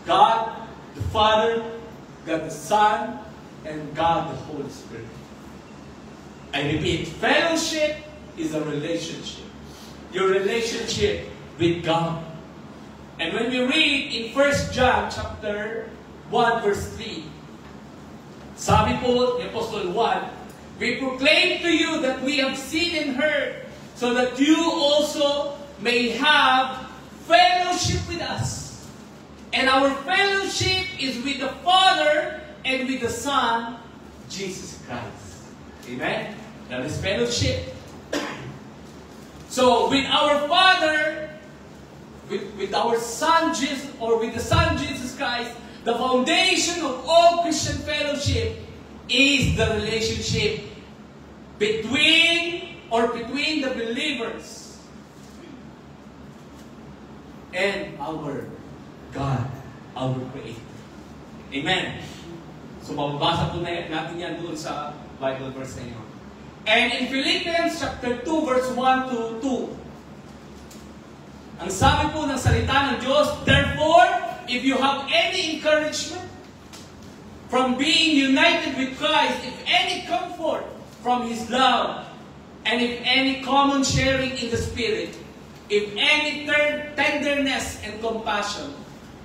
S1: God the Father, God the Son, and God the Holy Spirit. I repeat, fellowship is a relationship. Your relationship with God. And when we read in 1 John chapter 1 verse 3, sabi po ni Apostle 1, we proclaim to you that we have seen and heard, so that you also may have fellowship with us. And our fellowship is with the Father and with the Son, Jesus Christ. Amen? That is fellowship. So, with our Father, with our Son Jesus, or with the Son Jesus Christ, the foundation of all Christian fellowship is the relationship between the believers and our God, our Creator. Amen. So, mababasa po natin yan doon sa Bible verse na yun. And in Philippians chapter 2, verse 1 to 2, ang sabi po ng salita ng Diyos, therefore, if you have any encouragement from being united with Christ, if any comfort from His love, and if any common sharing in the Spirit, if any tenderness and compassion,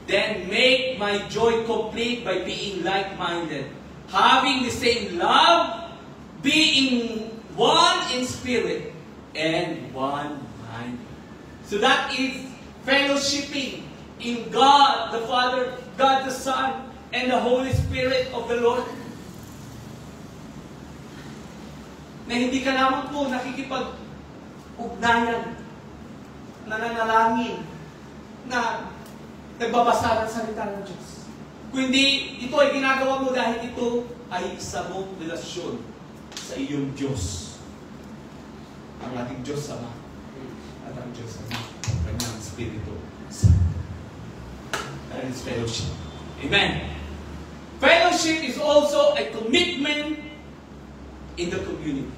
S1: then make my joy complete by being like-minded, having the same love, being one in spirit, and one mind. So that is fellowshipping in God the Father, God the Son, and the Holy Spirit of the Lord. Na hindi ka naman po nakikipag-ugnayan, nananalangin, na nagbabasa ng salita ng Diyos. Kundi ito ay ginagawa mo dahil ito ay isa mong relasyon sa iyong Diyos. Ang ating Diyos Ama at ang Diyos Ama, ang kanyang Espiritu Santo. That is fellowship. Amen. Fellowship is also a commitment in the community.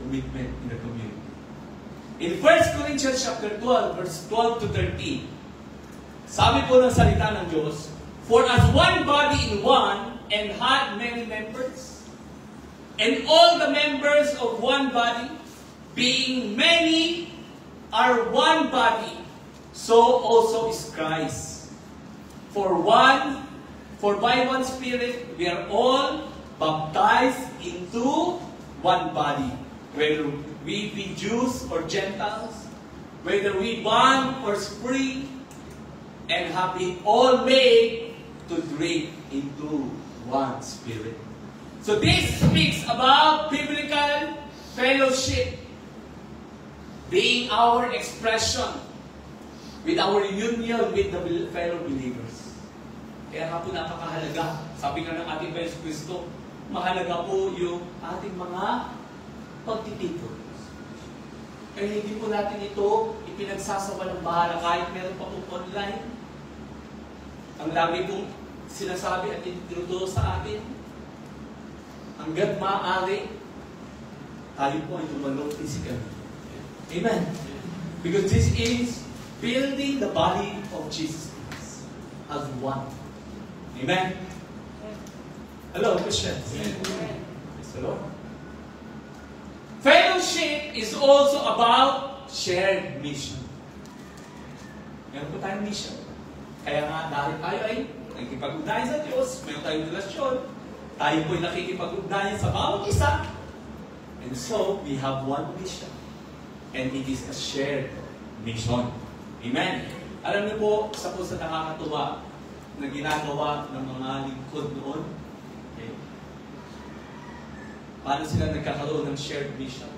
S1: Commitment in the community. In 1 Corinthians chapter 12, verse 12 to 13, sabi po ng salita ng Diyos, for as one body in one, and had many members, and all the members of one body, being many, are one body, so also is Christ. For by one Spirit, we are all baptized into one body, whether we be Jews or Gentiles, whether we bond or free, and have been all made to drink into one Spirit. So this speaks about biblical fellowship being our expression with our union with the fellow believers. Kaya nga po napakahalaga. Sabi nga ng ating Yesus Cristo, mahalaga po yung ating mga pagtitipon. Kaya hindi po natin ito ipinagsasawalang bahala kahit meron pa pong online. Ang lagi pong sinasabi at tinuturo sa atin, hanggat maaari, tayo po ay tumalong physically. Amen. Because this is building the body of Jesus Christ as one. Amen. Hello, Christians. Amen. Praise the Lord. Fellowship is also about shared mission. Meron po tayong mission. Kaya nga, dahil tayo ay nakikipag-ugnayan sa Diyos, meron tayong relasyon, tayo po ay nakikipag-ugnayan sa bawat isa. And so, we have one mission. And it is a shared mission. Amen. Alam niyo po, isa po sa nakakatuwa na ginagawa ng mga lingkod noon, okay? Paano sila nagkakaroon ng shared mission?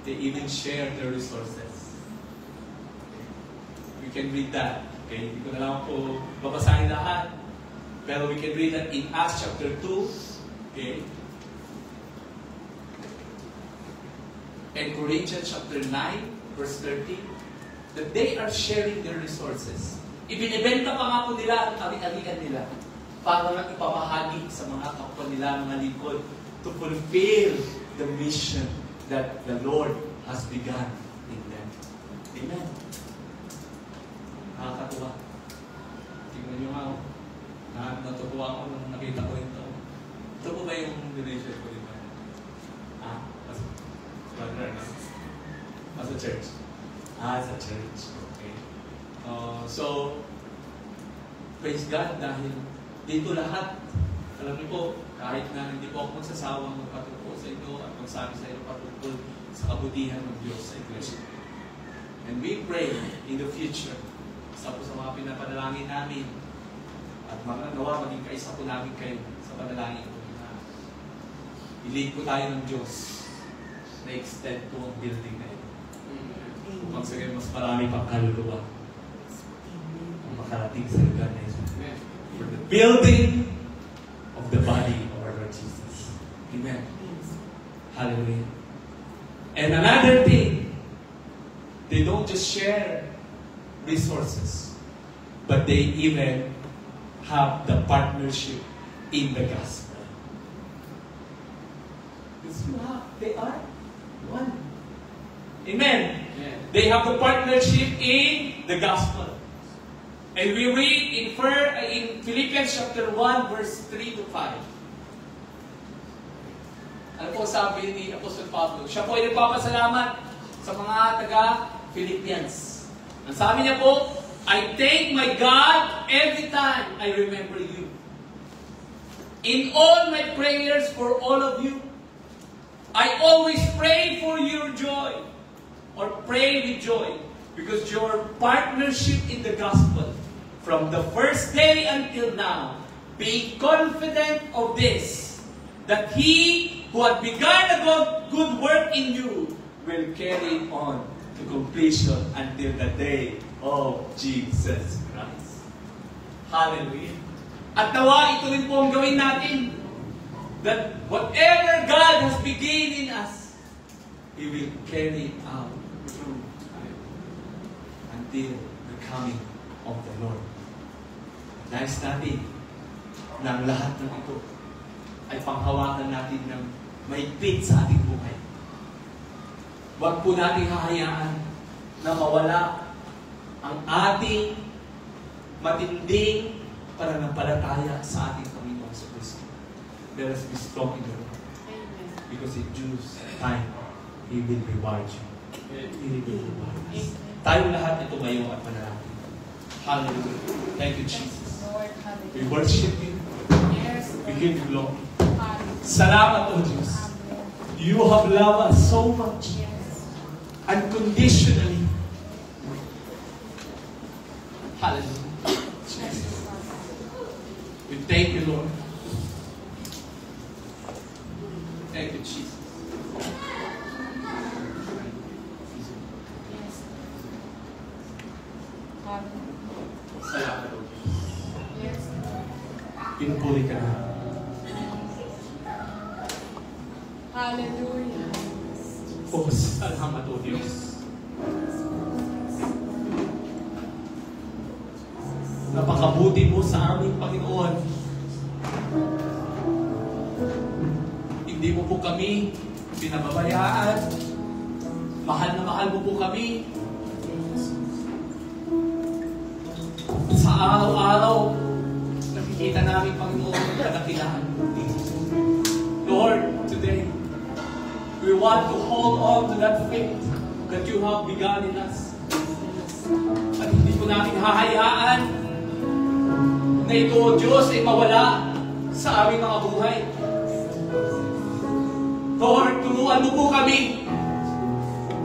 S1: They even share their resources. We can read that. Okay? Hindi ko na lang po babasahin lahat. Pero we can read that in Acts chapter 2. Okay? And Corinthians chapter 9, verse 13. That they are sharing their resources. Ibinibenta pa nga po nila ang ari-arian nila para lang ipamahagi sa mga kapwa nila, mga lingkod, to fulfill the mission that the Lord has begun in them. Amen. Nakakatuwa. Tingnan nyo nga ako. Natutuwa ako nung nakita ko ito. Ito po ba yung donation ko, di ba? As a church. As a church. Okay. So, praise God dahil dito lahat, alam niyo po, kahit na hindi po ako magsasawang magpatungkol sa inyo at magsabi sa inyo patungkol sa kabutihan ng Diyos sa Iglesia. And we pray in the future, isa po sa mga pinapanalangin namin, at mga nawa, maging kaisa po namin kayo sa panalangin po na i-lead po tayo ng Diyos na extend po ang building na ito. Upang sa mas marami pang kaluluwa ang makarating sa lugar na ito. For the building of the body of our Lord Jesus. Amen. Hallelujah. And another thing, they don't just share resources, but they even have the partnership in the gospel. They are one. Amen. Yeah. They have the partnership in the gospel. And we read in Philippians chapter 1, verse 3 to 5. Ano po sabi ni Apostle Pablo? Siya po ay nagpapasalamat sa mga taga-Philippians. Ang sabi niya po, I thank my God every time I remember you. In all my prayers for all of you, I always pray for your joy, or pray with joy, because your partnership in the gospel, from the first day until now, being confident of this, that He who had begun a good work in you will carry it on to completion until the day of Jesus Christ. Hallelujah. At nawa, ito rin po ang gawin natin, that whatever God has begun in us, He will carry it out through until the coming of the Lord. Nais natin na ang lahat ng ito ay panghawakan natin ng mahigpit sa ating buhay. Huwag po natin hahayaan na mawala ang ating matinding pananampalataya sa ating Panginoon sa Kristo. Let us be strong in the Lord. Because in due time, He will reward you. He will reward us. Tayong lahat ito ngayon at manalangin. Hallelujah. Thank you, Jesus. We worship You. We give You glory. Salamat, O Diyos. You have loved us so much. Unconditionally. Hallelujah. Jesus. We thank You, Lord. Thank You, Jesus. Salamat, O Diyos. Pinupuri ka na.
S2: Hallelujah.
S1: Oh, salamat, O Diyos. Napakabuti mo sa aming Panginoon. Hindi mo po kami pinababayaan. Mahal na mahal mo po kami. Sa araw-araw, nakikita namin, Panginoon, ang kadakilaan mo. Lord, today, we want to hold on to that faith that You have begun in us. At hindi po namin hahayaan na ito, O Diyos, ay mawala sa aming mga buhay. Lord, turuan mo po kami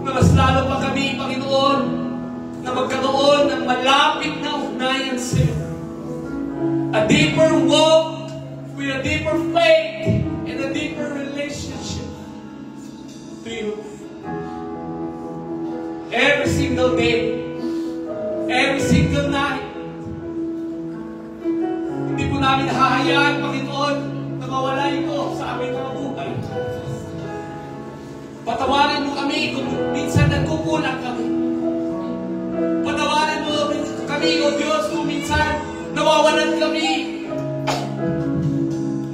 S1: na mas lalo pa kami, Panginoon, na magkaroon ng malapit na ugnayan sa iyo. A deeper walk with a deeper faith and a deeper relationship to You. single day, every single night. Hindi po namin hahayaan, Panginoon, na mawala ito sa aming mga buhay. Patawarin mo kami kung minsan nagkukulang kami. Patawarin mo kami, O Diyos, kung minsan nawawalan kami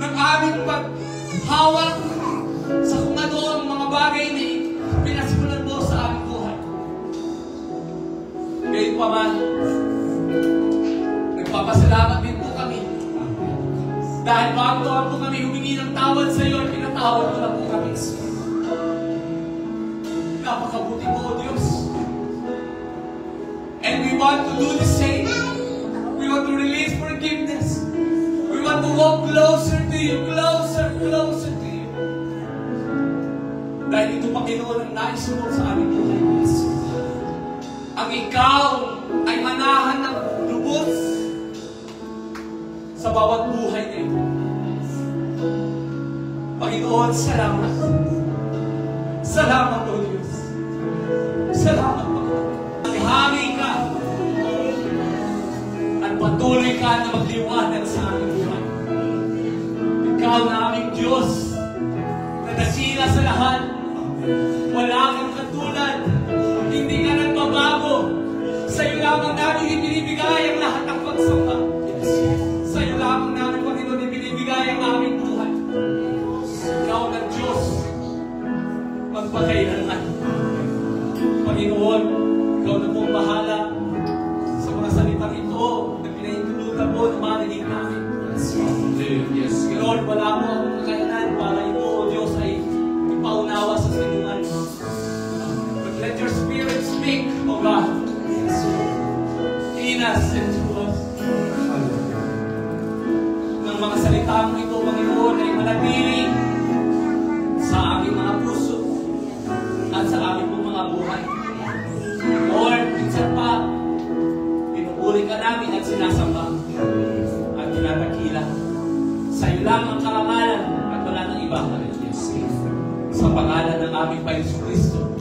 S1: ng aming paghawak sa kung ano ang mga bagay na pinasimulan mo sa aming buhay. Ngayon pa man, nagpapasalamat din po kami. Dahil bago po kami humingi ng tawad sa iyo, pinatawad mo na po kami. Napakabuti mo, O Diyos. And we want to do the same. We want to release forgiveness. We want to walk closer to you, closer to you. Dahil ito, Panginoon, ang nais mo sa aming buhay. Ang ikaw ay manahan ng lubos sa bawat buhay na ito. Panginoon, salamat. Salamat, O Diyos. Salamat, Panginoon. Hangin ka at patuloy ka na magliwanag sa aming buhay. Ikaw na aming Diyos na dasila sa lahat. Wala kang katulad. Hindi ka nagbabago. Sa iyo lamang namin ibinibigay ang lahat ng pagsamba. Sa iyo lamang namin, Panginoon, ibinibigay ang aming buhay. Ikaw na Diyos magpakailanman. Panginoon, ikaw na pong bahala sa mga salitang ito na pinahintulutan mo na marinig namin. Yes, Lord, wala mo akong kakayanan para ito, O Diyos, ay ipaunawa sa sinuman. But let your Spirit speak, O God, in us and through us. Ng mga salitang ito, Panginoon, ay manatili sa aming mga puso at sa aming mga buhay. Lord, minsan pa, pinupuri ka namin at sinasamba at tinatagila. Sa iyo lang ang karangalan at wala nang iba. Sa pangalan ng aming Panginoon Kristo.